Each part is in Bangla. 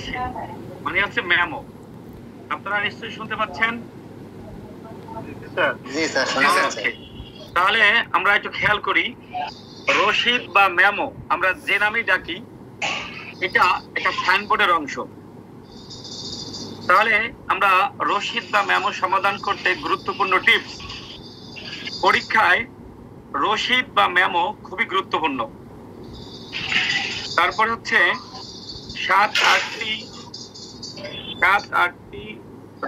রশিদ মানে হচ্ছে মেমো। আপনারা নিশ্চয়ই শুনতে পাচ্ছেন? জি স্যার, শোনা যাচ্ছে। তাহলে আমরা একটু খেয়াল করি, রশিদ বা মেমো আমরা যে নামেই ডাকি, এটা একটা সাইনবোর্ডের অংশ। তাহলে আমরা রশিদ বা মেমো সমাধান করতে গুরুত্বপূর্ণ টিপস। পরীক্ষায় রশিদ বা মেমো খুবই গুরুত্বপূর্ণ। তারপর হচ্ছে 7-8টি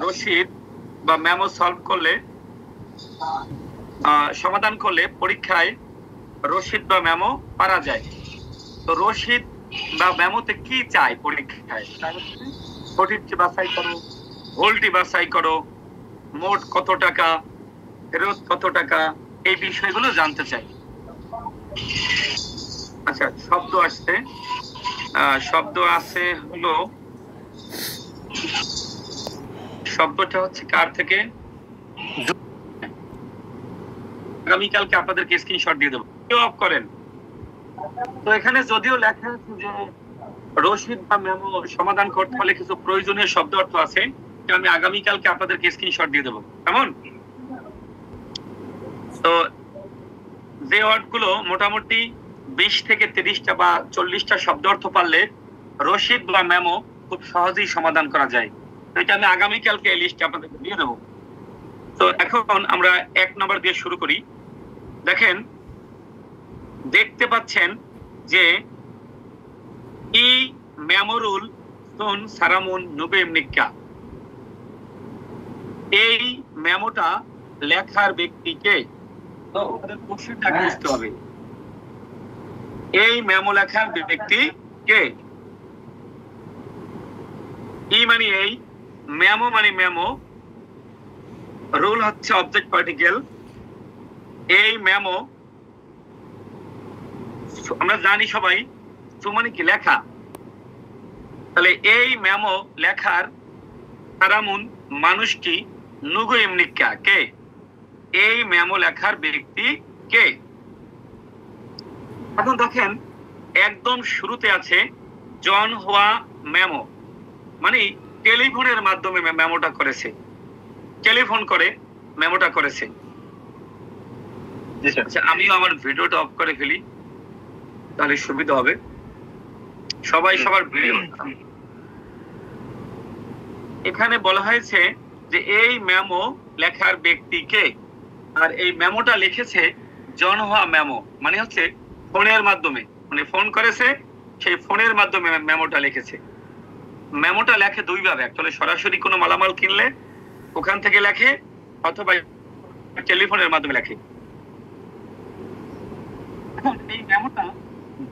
রশিদ বা মেমো সলভ করলে, সমাধান করলে পরীক্ষায় রশিদ বা মেমো পারা যায়। তো রশিদ বা মেমোতে কি চাই পরীক্ষায়? সঠিকটি বাছাই করো, ভুলটি বাছাই করো, মোট কত টাকা, ফেরত কত টাকা, এই বিষয়গুলো জানতে চাই। আচ্ছা, শব্দ আসছে, শব্দ আছে হলো, শব্দটা হচ্ছে কার থেকে? আগামীকালকে আপনাদেরকে স্ক্রিনশট দিয়ে দেবো, কেউ অফ করেন। তো এখানে যদিও লেখা আছে যে রশিদ বা মেমো সমাধান করতে হলে কিছু প্রয়োজনীয় শব্দ অর্থ আছে, আমি আগামীকালকে আপনাদেরকে স্ক্রিনশট দিয়ে দেবো, কেমন? তো যে ওয়ার্ডগুলো মোটামুটি 20 থেকে 30টা বা 40টা শব্দ অর্থ পারলে রশিদ বা মেমো খুব সহজেই সমাধান করা যায়। তো এটা আমি আগামীকালকে এই লিস্ট আপনাদেরকে দিয়ে দেবো। তো এখন আমরা 1 নম্বর দিয়ে শুরু করি। দেখেন, দেখতে পাচ্ছেন যে ই মেমোরুল সুন সারামুন নুবেম নিক্কা, এই মেমোটা লেখার ব্যক্তিকে, তো ওদের কোশ্চেনটা বুঝতে হবে, এই মেমো লেখার ব্যক্তি কে? ই মানে এই, মেমো মানে মেমো, রুল হচ্ছে অবজেক্ট পার্টিকেল। এই মেমো আমরা জানি সবাই, সু মানে কি লেখা। তাহলে এই মেমো লেখার সারামুন মানুষটি, নুগো এমনিকা কে, এই মেমো লেখার ব্যক্তি কে? এখন দেখেন একদম শুরুতে আছে জন হুয়া মেমো, মানে টেলিফোনের মাধ্যমে মেমোটা করেছে, টেলিফোন করে মেমোটা করেছে। আচ্ছা, আমিও আমার ভিডিওটা অফ করে ফেলি, তাহলে সুবিধা হবে। সবাই সবার ভিডিও, এখানে বলা হয়েছে যে এই মেমো লেখার ব্যক্তিকে, আর এই মেমোটা লিখেছে জন হুয়া মেমো, মানে হচ্ছে ফোনের মাধ্যমে, মানে ফোন করেছে, সেই ফোনের মাধ্যমে মেমোটা লিখেছে। মেমোটা লেখে দুই ভাবে, একচুয়ালি সরাসরি কোনো মালামাল কিনলে ওখান থেকে লেখে, অথবা টেলিফোনের মাধ্যমে লেখে। এখন এই মেমোটা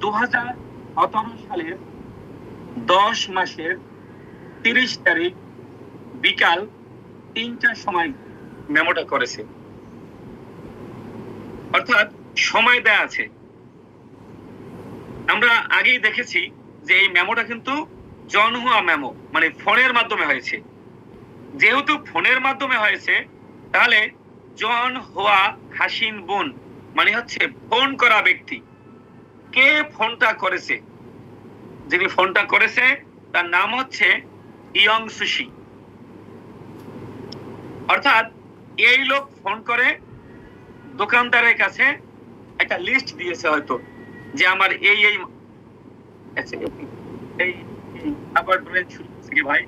2017 সালের 10 মাসের 30 তারিখ বিকাল 3টার সময় মেমোটা করেছে, অর্থাৎ সময় দেয়া আছে। আমরা আগেই দেখেছি যে এই মেমোটা কিন্তু জন হুয়া মেমো, মানে ফোনের মাধ্যমে হয়েছে। যেহেতু ফোনের মাধ্যমে হয়েছে, তাহলে জন হুয়া হাসিন বুন মানে হচ্ছে ফোন করা ব্যক্তি। কে ফোনটা করেছে? যিনি ফোনটা করেছে তার নাম হচ্ছে ইয়ং সুশি। অর্থাৎ এই লোক ফোন করে দোকানদারের কাছে একটা লিস্ট দিয়েছে হয়তো, যে আমার এই এই আবার ড্রয়িং শুরু করছে কি ভাই,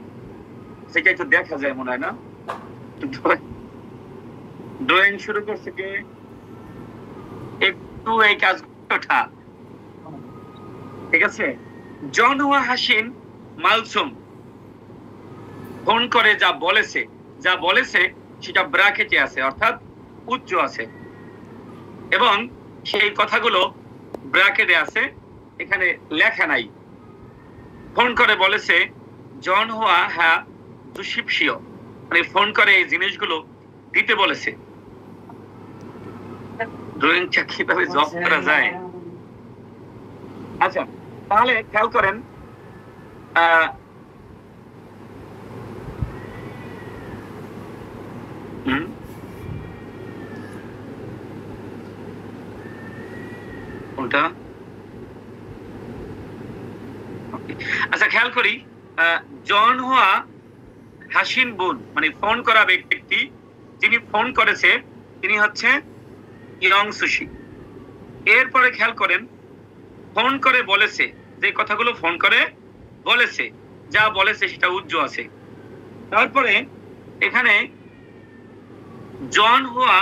সেটা একটু দেখা যায় মনে হয় না? ড্রয়িং শুরু করছে কি, একটু এই কাজ ওঠা, ঠিক আছে? জন হুয়া হাসিন মালসুম ফোন করে যা বলেছে সেটা ব্র্যাকেটে আছে, অর্থাৎ উচ্চ আছে, এবং সেই কথাগুলো ব্র্যাকেটে আছে, এখানে লেখা নাই। ফোন করে বলেছে জন হুয়া হ্যাঁ দুশিপশিও, মানে ফোন করে এই জিনিসগুলো দিতে বলেছে। ড্রয়িংটা কিভাবে জব করা যায়? আচ্ছা, তাহলে খেয়াল করেন, কোনটা? আচ্ছা, খেয়াল করি জন হুয়া হাসিন বোন, মানে ফোন করা ব্যক্তি যিনি ফোন করেছে তিনি হচ্ছে ইয়ং সুশি। এরপরে খেয়াল করেন, ফোন করে বলেছে, যে কথাগুলো ফোন করে বলেছে, যা বলেছে সেটা উজ্জ্ব আছে। তারপরে এখানে জন হুয়া,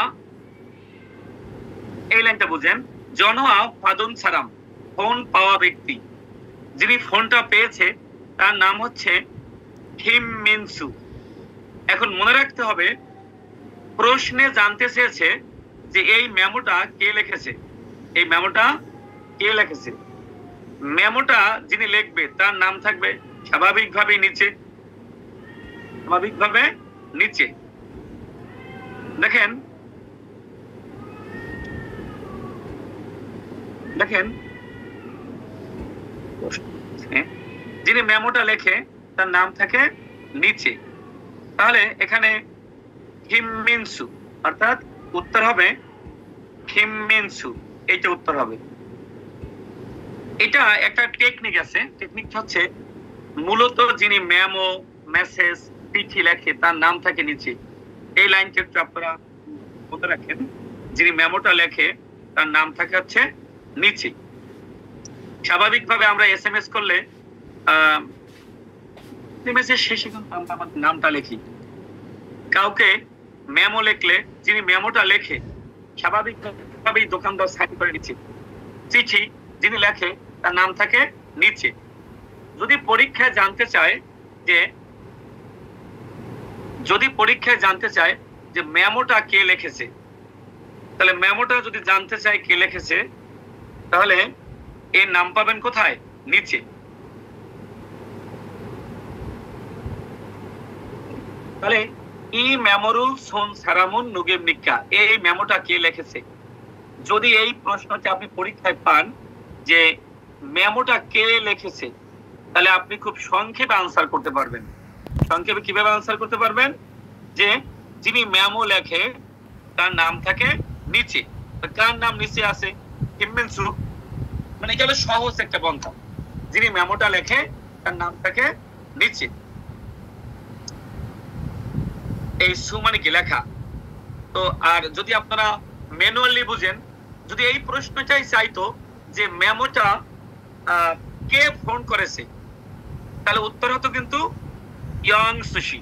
এই লাইনটা বুঝেন, জন হুয়া ফাদুন সারাম, ফোন পাওয়া ব্যক্তি যিনি ফোনটা পেয়েছে তার নাম হচ্ছে হিম মিনসু। এখন মনে রাখতে হবে, প্রশ্নে জানতে চেয়েছে যে এই মেমোটা কে লিখেছে, এই মেমোটা কে লিখেছে। মেমোটা যিনি লিখবে তার নাম থাকবে স্বাভাবিকভাবে নিচে, স্বাভাবিকভাবে নিচে। দেখেন দেখেন যিনি মেমোটা লেখে তার নাম থাকে নিচে। তাহলে এখানে হিমমিনসু, অর্থাৎ উত্তর হবে হিমমিনসু, এইটা উত্তর হবে। এটা একটা টেকনিক আছে, টেকনিকটা হচ্ছে মূলত যিনি মেমো, মেসেজ, চিঠি লেখে তার নাম থাকে নিচে। এই লাইনটা একটু আপনারা মনে রাখেন, যিনি মেমোটা লেখে তার নাম থাকে হচ্ছে নিচে। স্বাভাবিকভাবে আমরা এসএমএস করলে এসএমএস-এর শেষে কিন্তু আমরা আমাদের নামটা লিখি। কাউকে মেমো লিখলে যিনি মেমোটা লেখে স্বাভাবিকভাবেই দোকানদার সাইন করে নিচ্ছে। চিঠি যিনি লেখে তার নাম থাকে নিচে। যদি পরীক্ষায় জানতে চায় যে মেমোটা কে লিখেছে, তাহলে মেমোটা যদি জানতে চায় কে লিখেছে, তাহলে এর নাম পাবেন কোথায়? নিচে। তাহলে ই মেমোরুল সোন সারামুন নুগেম নিকা, এই মেমোটা কে লিখেছে। যদি এই প্রশ্নটা আপনি পরীক্ষায় পান যে মেমোটা কে লিখেছে, তাহলে আপনি খুব সংক্ষেপে আনসার করতে পারবেন। সংক্ষেপে কিভাবে আনসার করতে পারবেন? যে যিনি মেমো লেখে তার নাম থাকে নিচে। কার নাম নিচে আছে? হিমমিনসু, মানে এটা হলো সহজ একটা পন্থা। যিনি মেমোটা লেখে তার নাম থাকে নিচে। এই সু মানে কি লেখা। তো আর যদি আপনারা ম্যানুয়ালি বুঝেন, যদি এই প্রশ্নটাই চাইতো যে মেমোটা কে ফোন করেছে, তাহলে উত্তর হতো কিন্তু ইয়ং সুশি।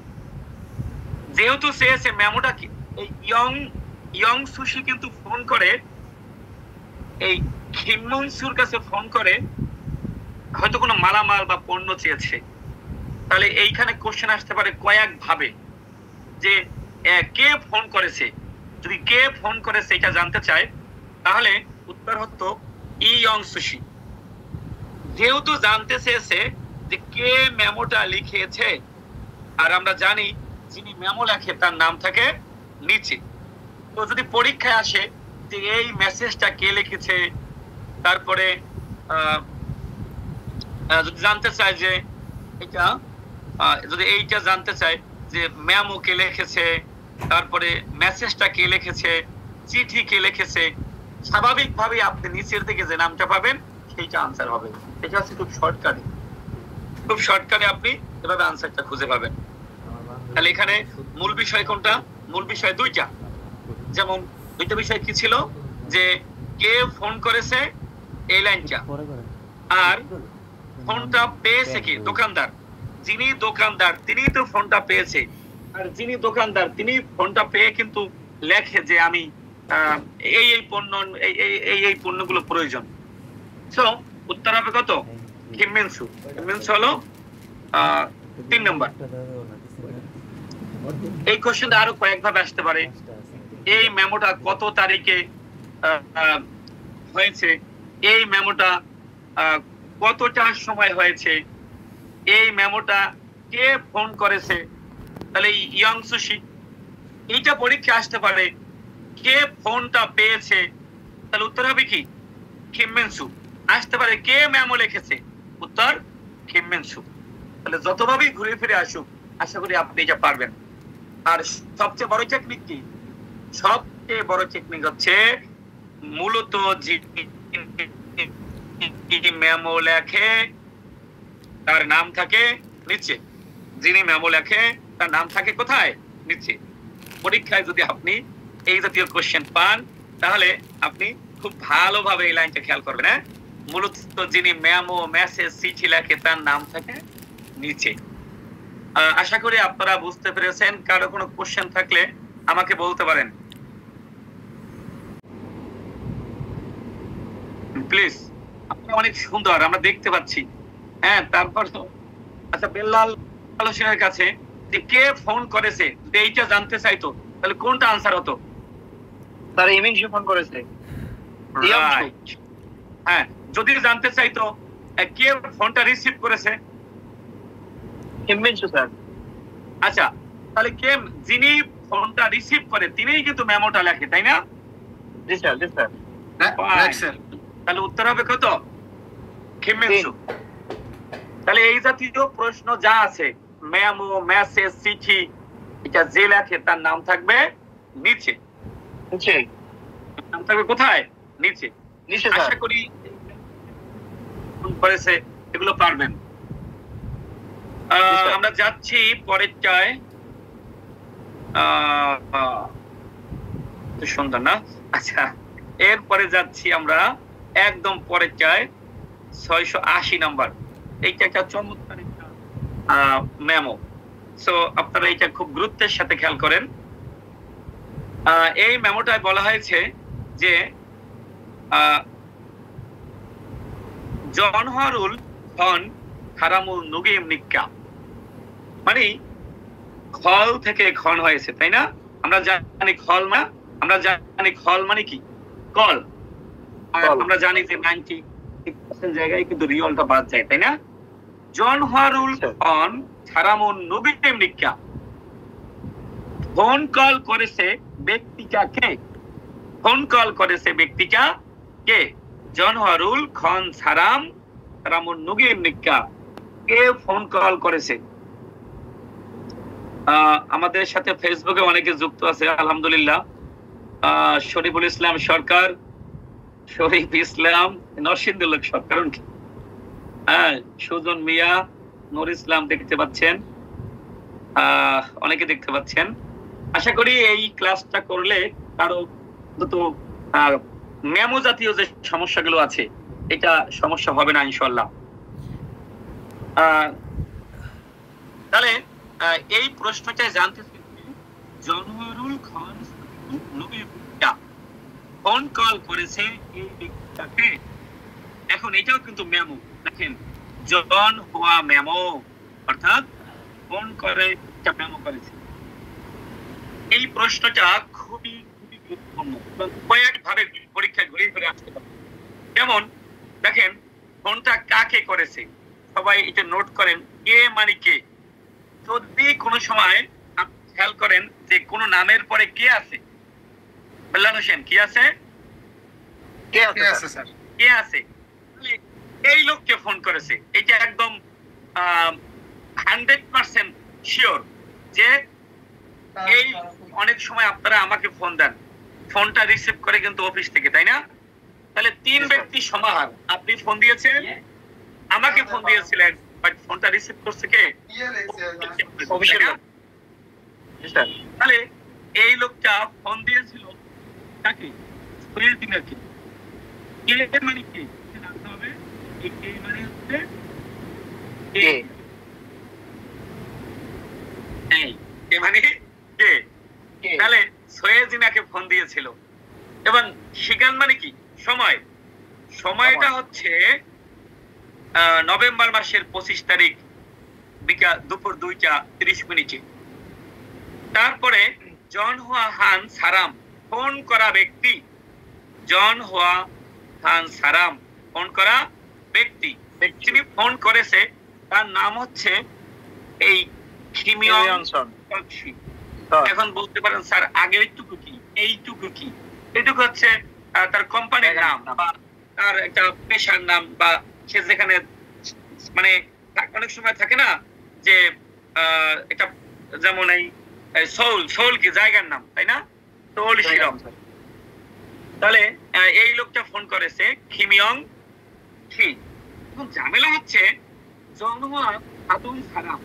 যেহেতু চেয়েছে মেমোটা কি, এই ইয়ং সুশি কিন্তু ফোন করে এই হিমমিনসুর কাছে, ফোন করে হয়তো কোনো মালামাল বা পণ্য চেয়েছে। তাহলে এইখানে কোশ্চেন আসতে পারে কয়েক ভাবে, যে কে ফোন করেছে। যদি কে ফোন করেছে এটা জানতে চায়, তাহলে উত্তর হতো ইয়ং সুশি। যেহেতু জানতে চেয়েছে যে কে মেমোটা লিখেছে, আর আমরা জানি যিনি মেমো লেখে তার নাম থাকে নিচে। তো যদি পরীক্ষায় আসে যে এই মেসেজটা কে লিখেছে, তারপরে যদি জানতে চায় যে এটা, যদি এইটা জানতে চায় যে মেমো কে লিখেছে, তারপরে মেসেজটা কে লিখেছে, চিঠি কে লিখেছে, স্বাভাবিকভাবে আপনি নিচের দিকে যে নামটা পাবেন সেইটা আনসার হবে। এটা হচ্ছে খুব শর্টকাটে আপনি এভাবে আনসারটা খুঁজে পাবেন। তাহলে এখানে মূল বিষয় কোনটা? মূল বিষয় দুইটা। যেমন দুইটা বিষয় কি ছিল, যে কে ফোন করেছে এই লাইনটা, আর ফোনটা পেয়েছে কি দোকানদার। যিনি দোকানদার তিনি তো ফোনটা পেয়েছে, আর যিনি দোকানদার তিনি ফোনটা পেয়ে কিন্তু লেখে যে আমি এই পণ্য, এই পণ্যগুলো প্রয়োজন। সো উত্তর হবে কত? হিমমিনসু। হিমমিনসু হলো 3 নম্বর। এই কোশ্চেনটা আরো কয়েকভাবে আসতে পারে। এই মেমোটা কত তারিখে হয়েছে, এই মেমোটা কতটার সময় হয়েছে, এই মেমোটা কে ফোন করেছে। তাহলে ইয়ং সুশি, এইটা পরীক্ষা আসতে পারে। কে ফোনটা পেয়েছে, তাহলে উত্তর হবে কি? হিমমিনসু। আসতে পারে কে মেমো লিখেছে, উত্তর হিমমিনসু। তাহলে যতভাবেই ঘুরে ফিরে আসুক, আশা করি আপনি এটা পারবেন। আর সবচেয়ে বড় টেকনিক কি? সবচেয়ে বড় টেকনিক হচ্ছে মূলত যিনি মেমো লেখে তার নাম থাকে নিচে। যিনি মেমো লেখে তার নাম থাকে কোথায়? নিচে। পরীক্ষায় যদি আপনি এই জাতীয় কোশ্চেন পান তাহলে আপনি খুব ভালোভাবে এই লাইনটা খেয়াল করবেন। হ্যাঁ, মূলত যিনি মেমো, মেসেজ, চিঠি লেখে তার নাম থাকে নিচে। আশা করি আপনারা বুঝতে পেরেছেন। কারো কোনো কোশ্চেন থাকলে আমাকে বলতে পারেন প্লিজ। আপনারা অনেক সুন্দর, আমরা দেখতে পাচ্ছি। হ্যাঁ, তারপর আচ্ছা, বেল্লাল হোসেনের কাছে যে কে ফোন করেছে যদি এইটা জানতে চাইতো তাহলে কোনটা আনসার হতো? স্যার ইমিংশু ফোন করেছে। হ্যাঁ, যদি জানতে চাইতো কে ফোনটা রিসিভ করেছে? হিমিংশু স্যার। আচ্ছা, তাহলে কে যিনি ফোনটা রিসিভ করে তিনিই কিন্তু মেমোটা লেখে, তাই না? জি স্যার, জি স্যার। তাহলে উত্তর হবে কত? হিমিংশু। তাহলে এই জাতীয় প্রশ্ন যা আছে, মেমো, মেসেজ, চিঠি, এটা যে লেখে তার নাম থাকবে নিচে। নিচে নাম থাকবে কোথায়? নিচে। নিচে। আশা করি করেছে এগুলো পারবেন। আমরা যাচ্ছি পরেরটায়। সুন্দর না? আচ্ছা, এরপরে যাচ্ছি আমরা একদম পরেরটায় 680 নাম্বার। এইটা একটা চমৎকার মেমো। সো আপনারা এটা খুব গুরুত্বের সাথে খেয়াল করেন। এই মেমোটায় বলা হয়েছে যে জনহরুল খন হারামুল নুগিম নিক্কা, মানে খল থেকে খন হয়েছে, তাই না? আমরা জানি খল মানে কি? কল। আমরা জানি যে 90% জায়গায় কিন্তু রিয়লটা বাদ যায়, তাই না? জনহরুল খন হারামুল নুগিম নিক্কা, ফোন কল করেছে ব্যক্তিটা কে? ফোন কল করেছে ব্যক্তিটা কে? জনহরুল খন সারাম রামুন নুগিম নিক্কা, কে ফোন কল করেছে? আমাদের সাথে ফেসবুকে অনেকে যুক্ত আছে আলহামদুলিল্লাহ। শরীফুল ইসলাম সরকার, শরীফ ইসলাম, নরসিংদুল্লাহ সরকার, হ্যাঁ, সুজন মিয়া, নুর ইসলাম দেখতে পাচ্ছেন, অনেকে দেখতে পাচ্ছেন। আশা করি এই ক্লাসটা করলে কারো মেমো জাতীয় যে সমস্যাগুলো আছে এটা সমস্যা হবে না ইনশাআল্লাহ। তাহলে এই প্রশ্নটা জানতে জনহরুল খান ফোন কল করেছে এই ব্যক্তিটাকে। এখন এটাও কিন্তু মেমো, দেখেন, জন হুয়া মেমো, অর্থাৎ ফোন করে একটা মেমো করেছে। এই প্রশ্নটা খুবই খুবই গুরুত্বপূর্ণ এবং কয়েকভাবে পরীক্ষায় ঘুরে ঘুরে আসতে পারে। যেমন দেখেন, ফোনটা কাকে করেছে, সবাই এটা নোট করেন। কে মানে কে? যদি কোনো সময় খেয়াল করেন যে কোনো নামের পরে কে আছে, বেল্লাল হোসেন, কি আছে? কে আছে স্যার? কে আছে? এই লোককে ফোন করেছে। এটা একদম 100% শিওর যে এই অনেক সময় আপনারা আমাকে ফোন দেন, ফোনটা রিসিভ করে কিন্তু অফিস থেকে, তাই না? তাহলে 3 ব্যক্তি সমাহার। আপনি ফোন দিয়েছেন, আমাকে ফোন দিয়েছিলেন, বাট ফোনটা রিসিভ করছে কে? অফিসের লোক। তাহলে এই লোকটা ফোন দিয়েছিল কাকে? ফরিয়াদিনাকে। কে মানে কি জানতে হবে। কে মানে হচ্ছে কে, কে মানে কে। তাহলে সৈয়দিনাকে ফোন দিয়েছিল। এবং শিকান মানে কি? সময়। সময়টা হচ্ছে নভেম্বর মাসের 25 তারিখ দুপুর 2:30। তারপরে জন হুয়া হান সারাম, ফোন করা ব্যক্তি। জন হুয়া হান সারাম, ফোন করা ব্যক্তি। যিনি ফোন করেছে তার নাম হচ্ছে এই খিমিয়ং সক্সি। এখন বলতে পারেন স্যার আগের এইটুকু কি, এইটুকু কি? এইটুকু হচ্ছে তার কোম্পানির নাম বা তার একটা পেশার নাম, বা সে যেখানে, মানে অনেক সময় থাকে না যে এটা, যেমন এই সোল কি জায়গার নাম, তাই না? সোল শিরম। তাহলে এই লোকটা ফোন করেছে খিমিয়ং খি। এখন ঝামেলা হচ্ছে জনহুয়া খাতুন সারাম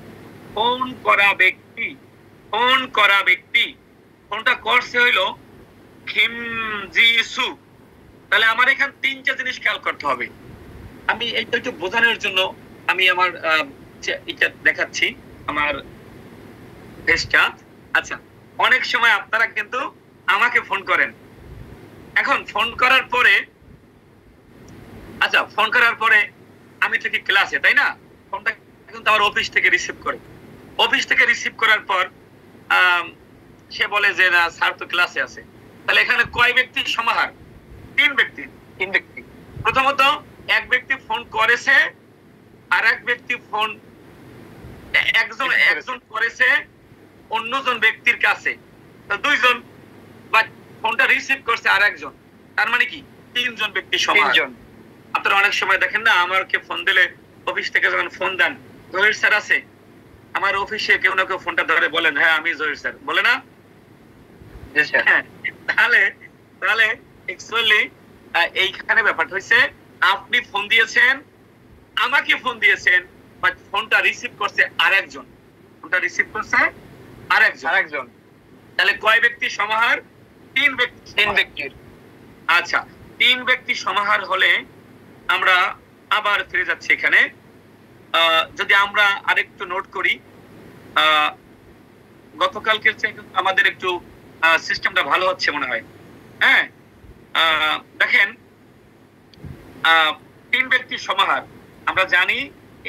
ফোন করা ব্যক্তি ফোনটা করছে হইলো খিমজিসু। তাহলে আমার এখানে তিনটা জিনিস খেয়াল করতে হবে। আমি এইটা একটু বোঝানোর জন্য আমি আমার এটা দেখাচ্ছি আমার পেজটা। আচ্ছা, অনেক সময় আপনারা কিন্তু আমাকে ফোন করেন। এখন ফোন করার পরে আমি থেকে ক্লাসে, তাই না? ফোনটা কিন্তু আমার অফিস থেকে রিসিভ করে। অফিস থেকে রিসিভ করার পর সে বলে যে না স্যার তো ক্লাসে আছে। তাহলে এখানে কয় ব্যক্তির সমাহার? তিন ব্যক্তি। প্রথমত এক ব্যক্তি ফোন করেছে, আর এক ব্যক্তি ফোন একজন করেছে অন্যজন ব্যক্তির কাছে, দুইজন, বা ফোনটা রিসিভ করছে আর একজন, তার মানে কি তিনজন ব্যক্তি সমাহার। আপনারা অনেক সময় দেখেন না, আমাকে ফোন দিলে অফিস থেকে যখন ফোন দেন, জহির স্যার আছে আমার অফিসে, কেউ না কেউ ফোনটা ধরে বলেন হ্যাঁ আমি জহির স্যার, বলে না? তাহলে অ্যাকচুয়ালি এইখানে ব্যাপারটা হচ্ছে আপনি ফোন দিয়েছেন, আমাকে ফোন দিয়েছেন, বাট ফোনটা রিসিভ করছে আরেকজন। তাহলে কয় ব্যক্তি সমাহার? তিন ব্যক্তির। আচ্ছা, তিন ব্যক্তি সমাহার হলে আমরা আবার ফিরে যাচ্ছি এখানে। যদি আমরা আরেকটু নোট করি, গতকালকের চেয়ে আমাদের একটু সিস্টেমটা ভালো হচ্ছে মনে হয়। হ্যাঁ, দেখেন তিন ব্যক্তির সমাহার আমরা জানি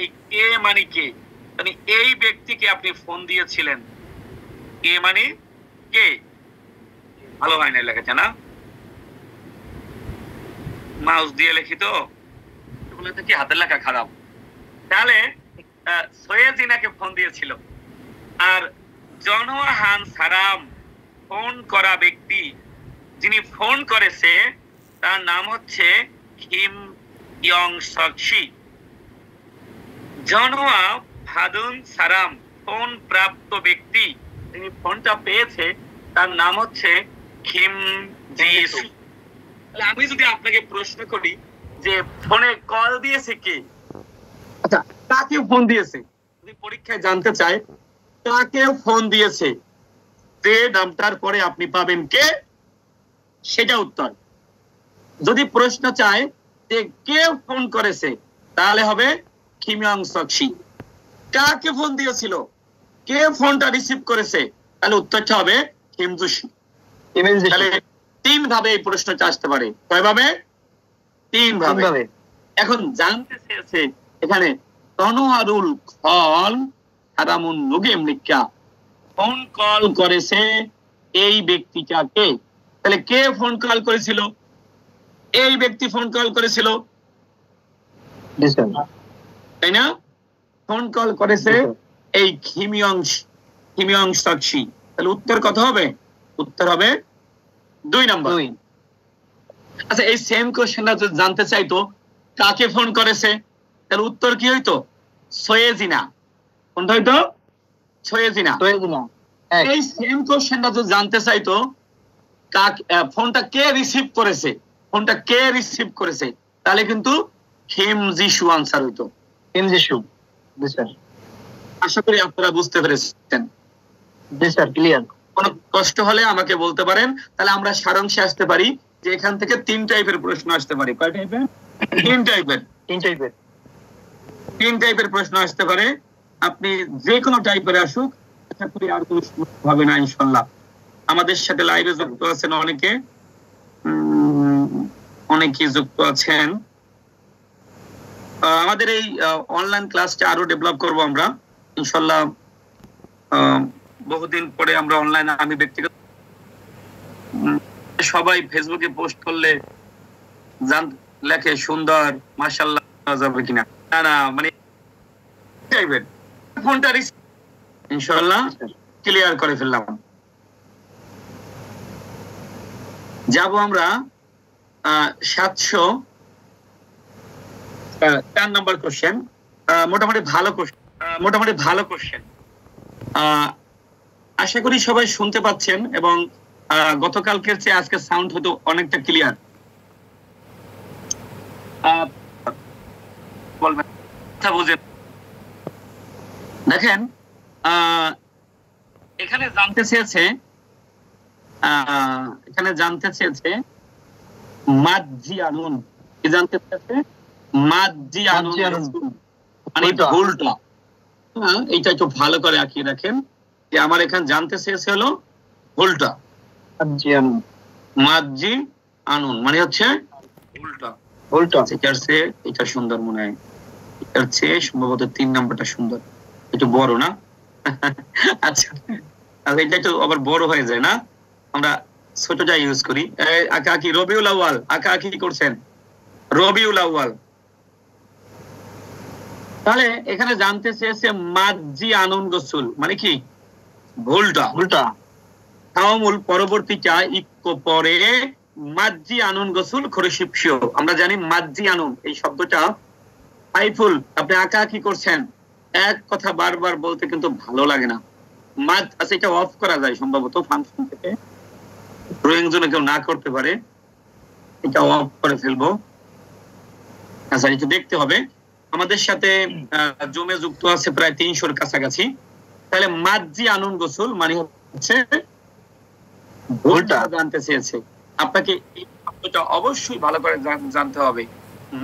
এই কে মানে কে, মানে এই ব্যক্তিকে আপনি ফোন দিয়েছিলেন, কে মানে কে। ভালো হয় না লেখাটা, না মাউস দিয়ে লিখি তো এগুলো থেকে হাতের লেখা খারাপ। তাহলে সৈয়দিনাকে ফোন দিয়েছিল, আর জনহান সারাম ফোন করা ব্যক্তি যিনি ফোন করেছে তার নাম হচ্ছে কিম ইয়ং সকশি। জনওয়া ভাদুন সারাম ফোন প্রাপ্ত ব্যক্তি যিনি ফোনটা পেয়েছে তার নাম হচ্ছে কিম জিসু। আমি যদি আপনাকে প্রশ্ন করি যে ফোনে কল দিয়েছে কে, আচ্ছা কাকে ফোন দিয়েছে, যদি পরীক্ষায় জানতে চায় কাকে ফোন দিয়েছে, যে নামটার পরে আপনি পাবেন কে, সেটা উত্তর। যদি প্রশ্ন চায় যে কে ফোন করেছে, তাহলে হবে কিমিয়ং সকশি। কাকে ফোন দিয়েছিল, কে ফোনটা রিসিভ করেছে, তাহলে উত্তরটা হবে কিমজুশি। তাহলে তিন ভাবে এই প্রশ্নটা আসতে পারে। কয়ভাবে? তিন ভাবে। এখন জানতে চেয়েছে এখানে তনোয়ারুল কল হারামুন নুগেম লিখা ফোন কল করেছে এই ব্যক্তিটা কে। তাহলে কে ফোন কল করেছিল? এই ব্যক্তি ফোন কল করেছিল, তাই না? ফোন কল করেছে এই কিমিয়ং সকশি। তাহলে উত্তর কত হবে? উত্তর হবে 2 নম্বর। আচ্ছা, এই সেম কোশ্চেনটা যদি জানতে চাইতো কাকে ফোন করেছে, তাহলে উত্তর কি হইতো? সৈয়দিনা। কোনটা হইতো? সৈয়দিনা। এই সেম কোশ্চেনটা যদি জানতে চাইতো ফোনটা কে রিসিভ করেছে, তাহলে কিন্তু খিমজিসু আনসার হইতো। আশা করি আপনারা বুঝতে পেরেছেন। ক্লিয়ার। কোনো কষ্ট হলে আমাকে বলতে পারেন, তাহলে আমরা সারাংশে আসতে পারি যে এখান থেকে 3 টাইপের প্রশ্ন আসতে পারে। কয় টাইপের? 3 টাইপের প্রশ্ন আসতে পারে। আপনি যে কোনো টাইপের আসুক, আশা করি আর কোনো সমস্যা হবে না ইনশাআল্লাহ। আমাদের সাথে লাইভে যুক্ত আছেন অনেকেই যুক্ত আছেন। আমাদের এই অনলাইন ক্লাসটা আরো ডেভেলপ করব আমরা ইনশাআল্লাহ। বহুদিন পরে আমরা অনলাইনে, আমি ব্যক্তিগত সবাই ফেসবুকে পোস্ট করলে লেখে সুন্দর মাশাআল্লাহ যাবে কিনা, না মানে ফোনটা ইনশাআল্লাহ ক্লিয়ার করে ফেললাম। যাব আমরা 704 নম্বর কোশ্চেন। মোটামুটি ভালো কোশ্চেন। আশা করি সবাই শুনতে পাচ্ছেন এবং গতকালকের চেয়ে আজকে সাউন্ড হয়তো অনেকটা ক্লিয়ার। বলবেন কথা বুঝেন? দেখেন এখানে জানতে চেয়েছে মাজ্জি আনুন, কি জানতে চেয়েছে? মাজ্জি আনুন মানে ভুলটা। এইটা একটু ভালো করে আঁকিয়ে রাখেন যে আমার এখানে জানতে চেয়েছে হলো ভুলটা। মাজ্জি আনুন মানে হচ্ছে ভুলটা। এটা সুন্দর মনে হয়, এটার চেয়ে সম্ভবত 3 নম্বরটা সুন্দর, একটু বড় না? আচ্ছা এটা একটু আবার বড় হয়ে যায় না, আমরা ছোটটা ইউজ করি। আঁকা আঁকি রবিউল আউয়াল, আঁকা আঁকি করছেন রবিউল আউয়াল। তাহলে এখানে জানতে চেয়েছে মাজ্জি আনুন গোসুল মানে কি? ভুলটা। তাওমুল পরবর্তীটা ইক্কো পরে মাজ্জি আনুন গোসুল খরিশিপশিও। আমরা জানি মাজ্জি আনুন এই শব্দটা সাইফুল আপনি আঁকা আঁকি করছেন, এক কথা বারবার বলতে কিন্তু ভালো লাগে না। আচ্ছা এটা অফ করা যায় সম্ভবত ফাংশন থেকে, ড্রয়িং জন্য কেউ না করতে পারে, এটা অফ করে ফেলবো। আচ্ছা এটা দেখতে হবে। আমাদের সাথে জমে যুক্ত আছে প্রায় 300-র কাছাকাছি। তাহলে মাজ্জি আনুন গোসুল মানে হচ্ছে ভুলটা জানতে চেয়েছে। আপনাকে এই শব্দটা অবশ্যই ভালো করে জানতে হবে,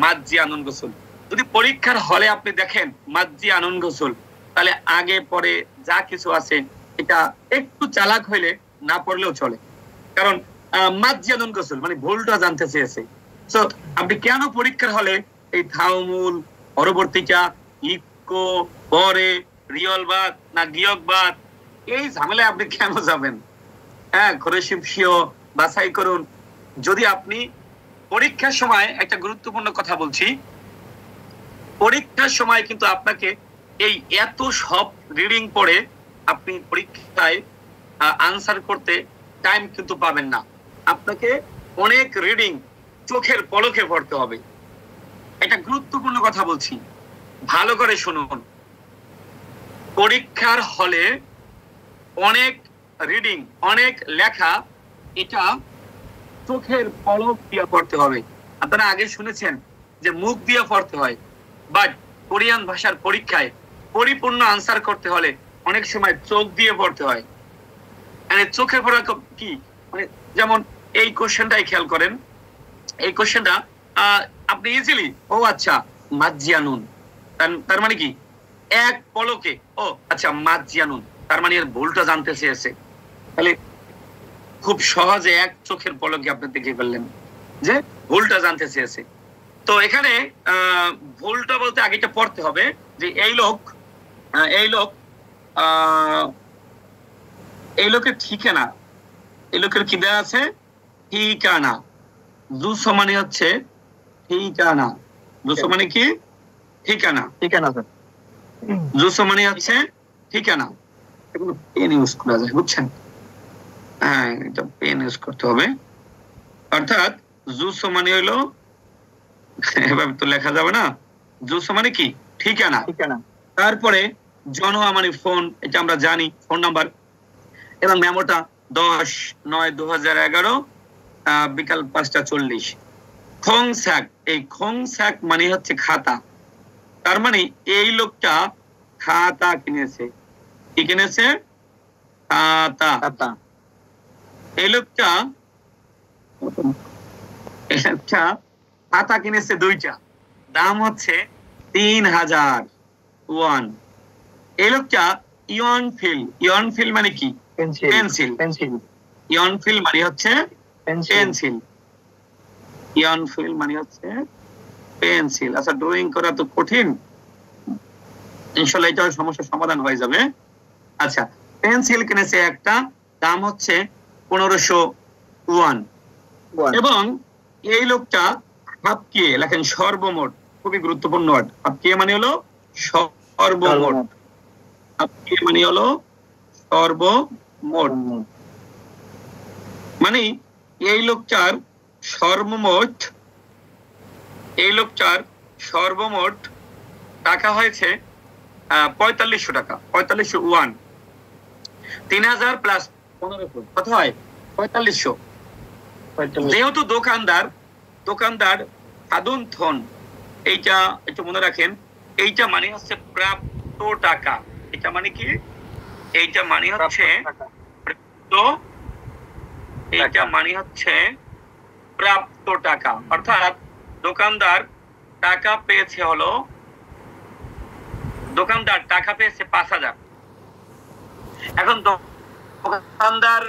মাজ্জি আনুন গোসুল। যদি পরীক্ষার হলে আপনি দেখেন মাজ্জি আনুন গোসুল, তাহলে আগে পরে যা কিছু আছে এটা একটু চালাক হইলে না পড়লেও চলে, কারণ মাজ্জি আনুন গোসুল মানে ভুলটা জানতে চেয়েছে। সো আপনি কেন পরীক্ষার হলে এই থাউমুল পরবর্তীটা ইক্কো পরে রিয়লবাদ না গিয়কবাদ এই ঝামেলায় আপনি কেন যাবেন? হ্যাঁ খরিশিপশিও বাছাই করুন। যদি আপনি পরীক্ষার সময় একটা গুরুত্বপূর্ণ কথা বলছি, পরীক্ষার সময় কিন্তু আপনাকে এই এত সব রিডিং পড়ে আপনি পরীক্ষায় আনসার করতে টাইম কিন্তু পাবেন না। আপনাকে অনেক রিডিং চোখের পলকে পড়তে হবে। একটা গুরুত্বপূর্ণ কথা বলছি, ভালো করে শুনুন। পরীক্ষার হলে অনেক রিডিং, অনেক লেখা, এটা চোখের পলক দিয়ে পড়তে হবে। আপনারা আগে শুনেছেন যে মুখ দিয়ে পড়তে হয়, বাট কোরিয়ান ভাষার পরীক্ষায় পরিপূর্ণ আনসার করতে হলে অনেক সময় চোখ দিয়ে পড়তে হয়। মানে চোখে পড়া কি, মানে যেমন এই কোশ্চেনটাই খেয়াল করেন। এই কোশ্চেনটা আপনি ইজিলি আচ্ছা মাজ্জি আনুন তার মানে কি এক পলকে আচ্ছা মাজ্জি আনুন তার মানে এর ভুলটা জানতে চেয়েছে। তাহলে খুব সহজে এক চোখের পলকে আপনি দেখে ফেললেন যে ভুলটা জানতে চেয়েছে। তো এখানে ভুলটা বলতে আগেটা পড়তে হবে যে এই লোকের ঠিকানা, এই লোকের কি দেওয়া আছে? ঠিকানা। জুসো মানে হচ্ছে ঠিকানা। জুসো মানে কি? ঠিকানা। স্যার জুসো মানে হচ্ছে ঠিকানা। এগুলো পেন ইউজ করা যায় বুঝছেন? হ্যাঁ এটা পেন ইউজ করতে হবে। অর্থাৎ জুসো মানে হইলো, এভাবে তো লেখা যাবে না। জুসো মানে কি? ঠিকানা। তারপরে জনহা মানে ফোন, এটা আমরা জানি ফোন নাম্বার, এবং মেমোটা 10/9/2011 বিকাল 5:40। খোংসাক, এই খোংসাক মানে হচ্ছে খাতা। তার মানে এই লোকটা খাতা কিনেছে। কি কিনেছে? খাতা। এই লোকটা খাতা কিনেছে 2টা, দাম হচ্ছে 3000 ওয়ান। এই লোকটা ইয়ন ফিল মানে কি? পেন্সিল। ইয়ন ফিল মানে হচ্ছে পেন্সিল। ইয়ন ফিল মানে হচ্ছে পেন্সিল। আচ্ছা ড্রয়িং করা তো কঠিন, ইনশাআল্লাহ এটা সমস্যার সমাধান হয়ে যাবে। আচ্ছা পেন্সিল কিনেছে একটা, দাম হচ্ছে 1500 ওয়ান। এবং এই লোকটা হাফকিয়ে লেখেন সর্বমোট, খুবই গুরুত্বপূর্ণ ওয়ার্ড। হাফকিয়ে মানে হলো সর্বমোট। হাফকিয়ে মানে হলো সর্বমোট, মানে এই লোকটার সর্বমোট টাকা হয়েছে 4500 টাকা। 4500 ওয়ান। 3000 প্লাস 1500 কত হয়? 4500। যেহেতু দোকানদার সাধুন থন, এইটা একটু মনে রাখেন, এইটা মানে হচ্ছে প্রাপ্ত টাকা। এটা মানে কি? এইটা মানে হচ্ছে এইটা মানে হচ্ছে প্রাপ্ত টাকা, অর্থাৎ দোকানদার টাকা পেয়েছে হলো, দোকানদার টাকা পেয়েছে 5,000। এখন দোকানদার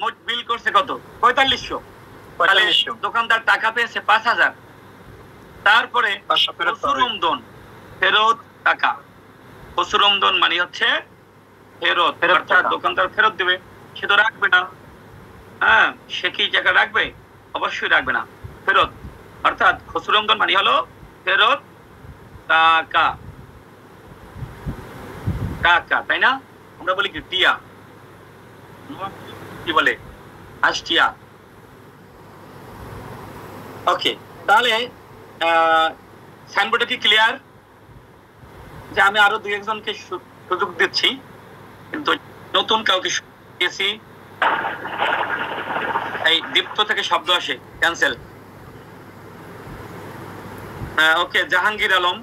মোট বিল করছে কত? 4500। দোকানদার টাকা পেয়েছে 5,000, তারপরে খসরুমদন ফেরত টাকা। খসরুমদন মানে হচ্ছে ফেরত, অর্থাৎ দোকানদার ফেরত দিবে, সে তো রাখবে না। হ্যাঁ, সে কি টাকা রাখবে? অবশ্যই রাখবে না, ফেরত। অর্থাৎ খসরুমদন মানে হলো ফেরত টাকা, টাকা, তাই না? আমরা বলি কি টিয়া, কি বলে আষ্টিয়া। ওকে, তাহলে সাইনবোর্ডটা কি ক্লিয়ার? যে আমি আরো 2-1 জনকে সুযোগ দিচ্ছি, কিন্তু নতুন কাউকে দিয়েছি। এই দীপ্ত থেকে শব্দ আসে, ক্যান্সেল। ওকে, জাহাঙ্গীর আলম,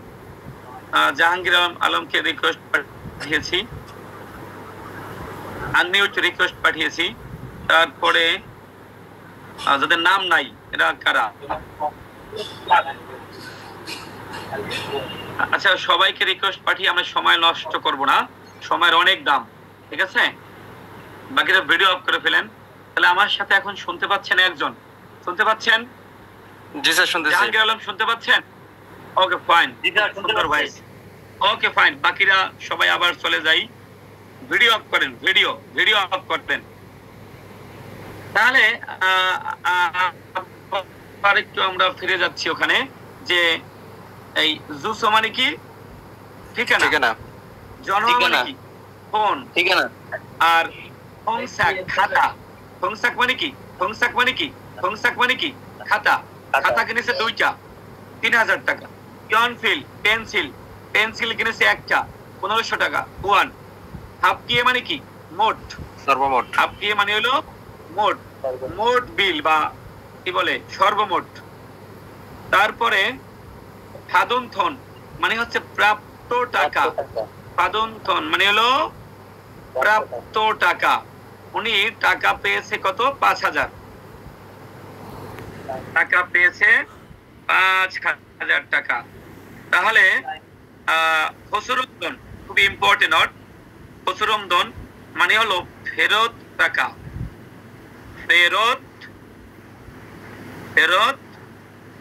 জাহাঙ্গীর আলমকে রিকোয়েস্ট পাঠিয়েছি, আনমিউট রিকোয়েস্ট পাঠিয়েছি। তারপরে যাদের নাম নাই এরা কারা? আচ্ছা, সবাইকে রিকোয়েস্ট পাঠিয়ে আমরা সময় নষ্ট করব না, সময়ের অনেক দাম, ঠিক আছে? বাকিরা ভিডিও অফ করে ফেলেন। তাহলে আমার সাথে এখন শুনতে পাচ্ছেন একজন? শুনতে পাচ্ছেন? জি স্যার, শুনতেছি। জাহাঙ্গীর আলম শুনতে পাচ্ছেন? ওকে ফাইন, সুন্দর ভয়েস। ওকে ফাইন, বাকিরা সবাই আবার চলে যাই, ভিডিও অফ করেন, ভিডিও অফ করবেন। তাহলে আরেকটু আমরা ফিরে যাচ্ছি ওখানে, যে এই জুস মানে কি? ঠিকানা। জন্ম মানে কি? ফোন। ঠিকানা। আর ফংসাক খাতা। ফংসাক মানে কি? ফংসাক মানে কি? ফংসাক মানে কি? খাতা। খাতা কিনেছে 2টা, 3,000 টাকা। পেন্সিল, পেন্সিল কিনেছে 1টা, 1500 টাকা। 1 হাফ কিয়ে মানে কি? মোট, সর্বমোট। হাফ কিয়ে মানে হলো মোট, মোট বিল বা কি বলে সর্বমোট। তারপরে ফাদুনথন মানে হচ্ছে প্রাপ্ত টাকা। ফাদুনথন মানে হলো প্রাপ্ত টাকা। উনি টাকা পেয়েছে কত? 5,000 টাকা পেয়েছে, 5,000 টাকা। তাহলে খসরুমদন খুবই ইম্পর্টেন্ট ওয়ার্ড। খসরুমদন মানে হলো ফেরত টাকা, ফেরত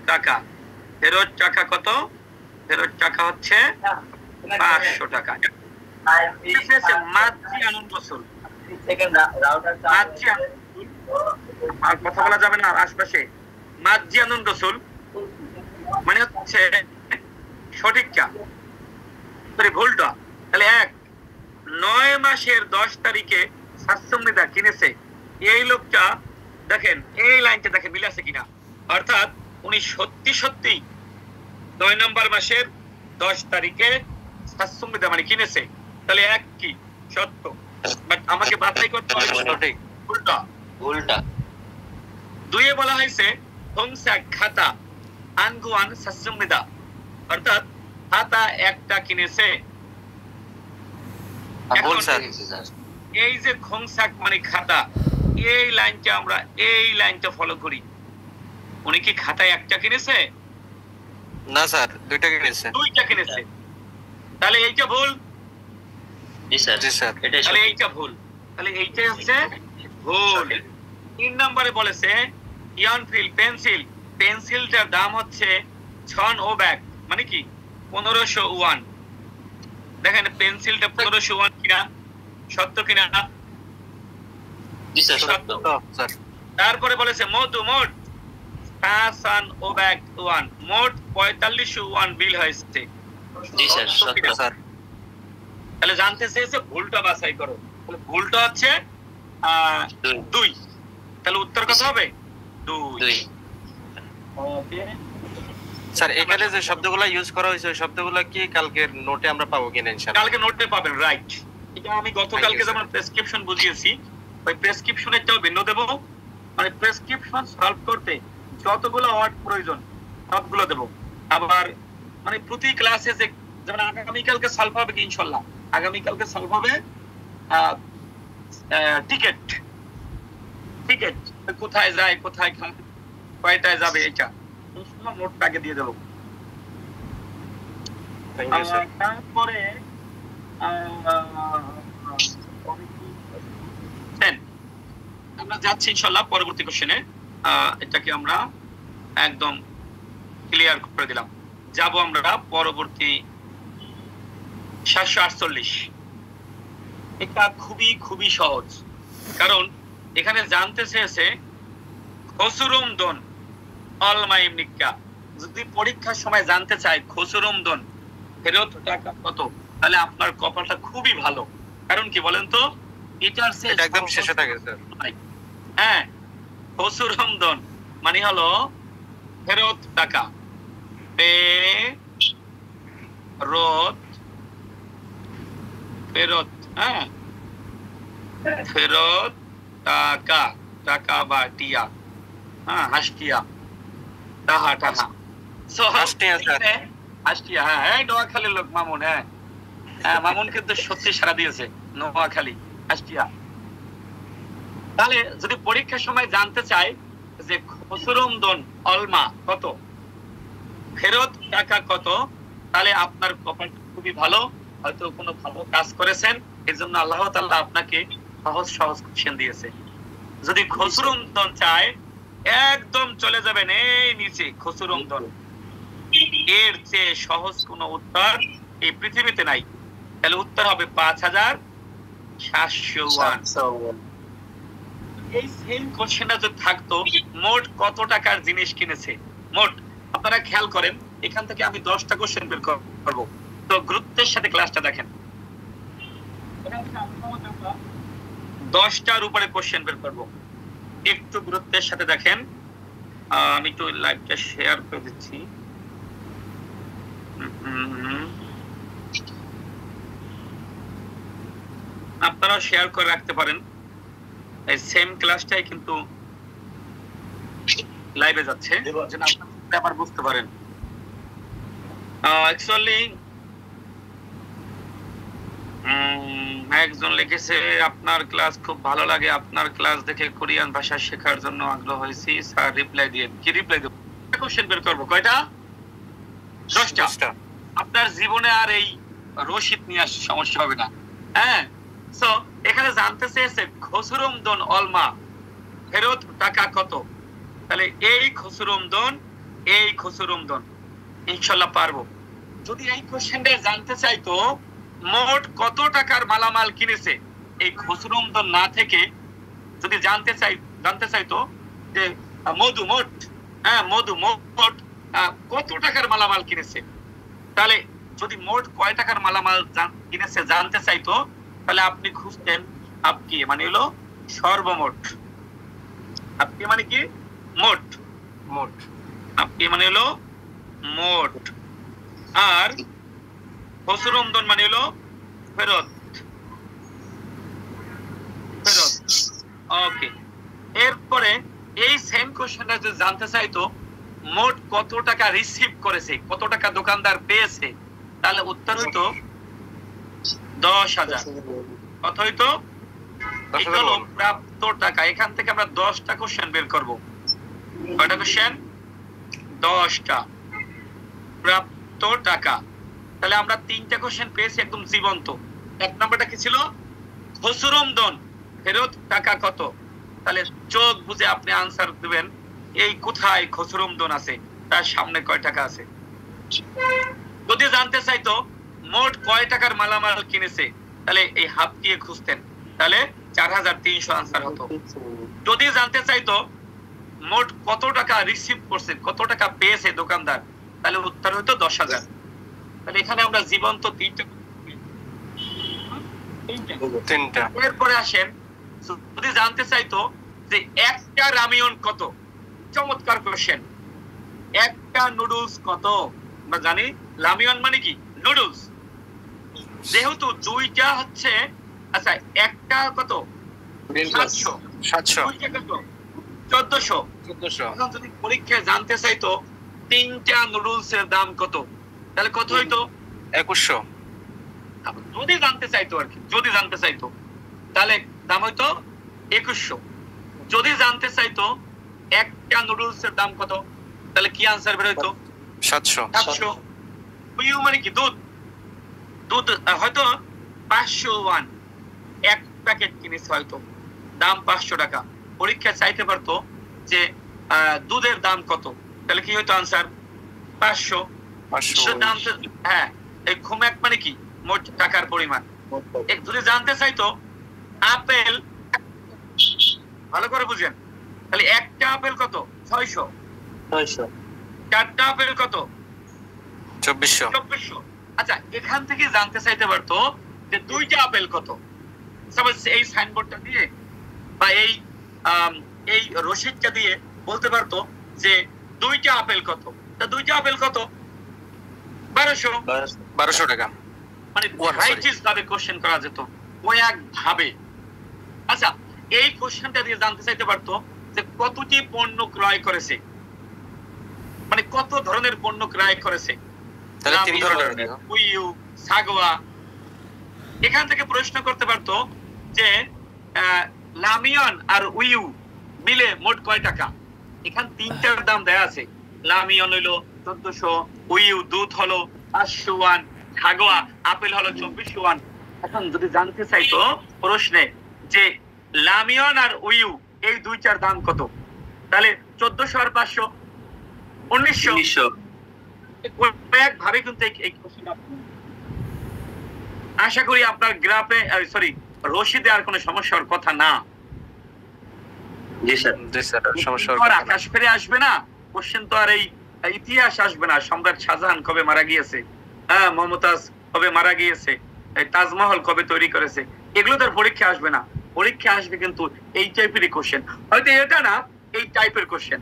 টাকা। ফেরত টাকা কত? ফেরত টাকা হচ্ছে 500 টাকা। মাতৃ আনন্দ রসুল, আর কথা বলা যাবে না আশপাশে। মাতৃ আনন্দ রসুল মানে হচ্ছে সঠিকটা, ভুলটা। তাহলে 9 মাসের 10 তারিখে সাতসম্মিদা কিনেছে। এই লোকটা দেখেন, এই লাইনটা দেখেন মিল আছে কিনা, অর্থাৎ উনি সত্যি 9 নম্বর মাসের 10 তারিখে সাতসম্মিদা মানে কিনেছে। তাহলে কি সত্য, বাট আমাকে বাছাই করতে হবে সঠিক উল্টা। 2 বলা হয়েছে ফংসাক খাতা আনগুয়ান সাতসম্মিদা, অর্থাৎ খাতা 1টা কিনেছে। এই যে খংসাক মানে খাতা, এই লাইনটা ফলো করি। উনি কি খাতায় 1টা কিনেছে? না স্যার, 2টা কিনেছে। 2টা কিনেছে, তাহলে এইটা ভুল। জি স্যার, তাহলে এইটা ভুল, তাহলে এইটা হচ্ছে ভুল। 3 নম্বরে বলেছে ইয়ানফিল পেন্সিল, পেন্সিলটার দাম হচ্ছে 6 ও ব্যাগ মানে কি 1501। দেখেন পেন্সিলটা 1501 কিনা, সত্য কিনা? তারপরে বলেছে মোট 4501 বিল হয়েছে। তাহলে জানতে চেয়েছে ভুলটা বাছাই করো। ভুলটা হচ্ছে 2, তাহলে উত্তর কত হবে? 2। স্যার, এখানে যে শব্দগুলো ইউজ করা হয়েছে ওই শব্দগুলো কি কালকে নোটে আমরা পাবো কিনা ইনশাআল্লাহ? কালকে নোটে পাবেন, রাইট। এটা আমি গতকালকে যেমন প্রেসক্রিপশন বুঝিয়েছি, ওই প্রেসক্রিপশনেরটাও ভিন্ন দেব। মানে প্রেসক্রিপশন সলভ করতে যতগুলো ওয়ার্ড প্রয়োজন সবগুলো দেব। আবার মানে প্রতি ক্লাসে যে যেমন আগামীকালকে সলভ হবে কি ইনশাআল্লাহ, আগামীকালকে সলভ হবে টিকেট টিকেট কোথায় যায়, কোথায় কয়টায় যাবে, এটা নোটটা আগে দিয়ে দেবো। তারপরে আমরা যাচ্ছি ইনশাল্লাহ পরবর্তী কোশ্চেনে। এটাকে আমরা একদম ক্লিয়ার করে দিলাম। যাব আমরা পরবর্তী 748। এটা খুবই খুবই সহজ, কারণ এখানে জানতে চেয়েছে খসুরুম দন অলমাইম নিকা। যদি পরীক্ষার সময় জানতে চাই খসুরুম দন ফেরত টাকা কত, তাহলে আপনার কপালটা খুবই ভালো। কারণ কি বলেন তো, এটার একদম শেষে থাকে স্যার। হ্যাঁ, খসুরুম দন মানে হলো ফেরত টাকা, ফেরত ফেরত হ্যাঁ ফেরত টাকা, টাকা বা টিয়া, হ্যাঁ হাসটিয়া, টাহা টাহা, হাসটিয়া। হ্যাঁ হ্যাঁ, নোয়াখালীর লোক মামুন। হ্যাঁ হ্যাঁ, মামুন কিন্তু সত্যি সারা দিয়েছে, নোয়াখালী হাসটিয়া। তাহলে যদি পরীক্ষার সময় জানতে চাই যে খসুরুম দন অলমা কত, ফেরত টাকা কত, তাহলে আপনার কপাল খুবই ভালো, হয়তো কোনো ভালো কাজ করেছেন, এর জন্য আল্লাহ তাআলা আপনাকে সহজ সহজ কোশ্চেন দিয়েছে। যদি খসুরুম দন চায়, একদম চলে যাবেন এই নিচে খসুরুম দন। এর চেয়ে সহজ কোনো উত্তর এই পৃথিবীতে নাই। তাহলে উত্তর হবে 5701। এই সেম কোশ্চেনটা যদি থাকতো মোট কত টাকার জিনিস কিনেছে, মোট আপনারা খেয়াল করেন, এখান থেকে আমি 10টা কোশ্চেন বের করব। তো গুরুত্বের সাথে ক্লাসটা দেখেন, 10টার উপরে কোশ্চেন বের করব, একটু গুরুত্বের সাথে দেখেন। আমি একটু লাইভটা শেয়ার করে দিচ্ছি। আপনারা শেয়ার করে রাখতে পারেন, এই সেম ক্লাসটাই কিন্তু লাইভে যাচ্ছে, যেন আপনারা আবার বুঝতে পারেন। অ্যাকচুয়ালি একজন লিখেছে আপনার ক্লাস খুব ভালো লাগে, আপনার ক্লাস দেখে কোরিয়ান ভাষা শেখার জন্য আগ্রহ হয়েছি। স্যার রিপ্লাই দিয়ে কি রিপ্লাই দেব? কোশ্চেন বের করব, কয়টা? 10টা। আপনার জীবনে আর এই রশিদ নিয়ে আসতে সমস্যা হবে না। হ্যাঁ, সো এখানে জানতে চেয়েছে খসুরুম দন অলমা ফেরত টাকা কত, তাহলে এই খসুরুম দন, এই খসুরুম দন ইনশাআল্লাহ পারবো। যদি এই কোশ্চেনটা জানতে চাইতো মোট কত টাকার মালামাল কিনেছে, এই খসুরুম দন না থেকে যদি জানতে চাইতো যে মধু মোট, হ্যাঁ মধু মোট কত টাকার মালামাল কিনেছে, তাহলে যদি মোট কয় টাকার মালামাল কিনেছে জানতে চাইতো, তাহলে আপনি খুঁজতেন আপকি মানে হলো সর্বমোট, আপকি মানে কি মোট, মোট আপকি মানে হলো মোট, আর খসুরুম দন মানে হলো ফেরত, ফেরত। ওকে, এরপরে এই সেম কোশ্চেনটা যদি জানতে চাইতো মোট কত টাকা রিসিভ করেছে, কত টাকা দোকানদার পেয়েছে, তাহলে উত্তর হইতো 10,000। কত হইতো? প্রাপ্ত টাকা। এখান থেকে আমরা 10টা কোশ্চেন বের করব। কয়টা কোশ্চেন? 10টা। প্রাপ্ত টাকা। তাহলে আমরা 3টা কোশ্চেন পেয়েছি একদম জীবন্ত। এক নম্বরটা কি ছিল? খসুরুম দন ফেরত টাকা কত। তাহলে চোখ বুঝে আপনি আনসার দিবেন, এই কোথায় খসুরুম দন আছে, তার সামনে কয় টাকা আছে। যদি জানতে চাইতো মোট কয় টাকার মালামাল কিনেছে, তাহলে এই হাত দিয়ে খুঁজতেন, তাহলে 4300 আনসার হতো। যদি জানতে চাইতো মোট কত টাকা রিসিভ করছে, কত টাকা পেয়েছে দোকানদার, তাহলে উত্তর হতো 10,000। তাহলে এখানে আমরা জীবন্ত 3টা। এরপরে আসেন, যদি জানতে চাইতো যে একটা রামিয়ন কত, চমৎকার কোশ্চেন, একটা নুডলস কত। আমরা জানি রামিয়ন মানে কি নুডলস, যেহেতু 2টা হচ্ছে, আচ্ছা একটা কত 700, 2টা কত 1400। এখন যদি পরীক্ষায় জানতে চাইতো 3টা নুডলস এর দাম কত, তাহলে কত হইতো? 2100। যদি জানতে চাইতো আর কি, যদি জানতে চাইতো তাহলে দাম হইতো 2100। যদি জানতে চাইতো একটা নুডলস এর দাম কত, তাহলে কি আনসার বের হইতো? 700। উইউ মানে কি? দুধ। দুধ হয়তো 501 এক প্যাকেট কিনেছে, হয়তো দাম 500 টাকা। পরীক্ষা চাইতে পারতো যে দুধের দাম কত, তাহলে কি হয়তো আনসার? 500। দাম, হ্যাঁ, এই খুমেক মানে কি? মোট টাকার পরিমাণ। যদি জানতে চাইতো আপেল, ভালো করে বুঝেন, তাহলে একটা আপেল কত? 600। চারটা আপেল কত? 2400। আচ্ছা, এখান থেকে জানতে চাইতে পারতো যে দুইটা আপেল কত। সাপোজ এই সাইনবোর্ডটা দিয়ে বা এই রসিদটা দিয়ে বলতে পারতো যে দুইটা আপেল কত। তা দুইটা আপেল কত? 1200 টাকা। মানে ভ্যারাইটিস ভাবে কোশ্চেন করা যেত, ওই এক ভাবে। আচ্ছা, এই কোশ্চেনটা দিয়ে জানতে চাইতে পারতো যে কতটি পণ্য ক্রয় করেছে, মানে কত ধরনের পণ্য ক্রয় করেছে। সাগোয়া। এখান থেকে প্রশ্ন করতে পারতো যে লামিয়ন আর উইউ মিলে মোট কয় টাকা। এখান তিনটার দাম দেয়া আছে। লামিয়ন হইলো 1400, উইউ দুধ হলো 501, সাগোয়া আপেল হলো 2401। এখন যদি জানতে চাইতো প্রশ্নে যে লামিয়ন আর উইউ এই দুইটার দাম কত, তাহলে 1400 আর 500 1900। ভাবে কিন্তু এই কোশ্চেনটা আশা করি আপনার গ্রাফে সরি রশিদে আর কোনো সমস্যার কথা না। জি স্যার সমস্যা আকাশ ফিরে আসবে না, কোশ্চেন তো আর এই ইতিহাস আসবে না। সম্রাট শাহজাহান কবে মারা গিয়েছে, হ্যাঁ, মমতাজ কবে মারা গিয়েছে, তাজমহল কবে তৈরি করেছে, এগুলো তার পরীক্ষা আসবে না। পরীক্ষা আসবে কিন্তু এই টাইপেরই কোশ্চেন, হয়তো এটা না, এই টাইপের কোশ্চেন।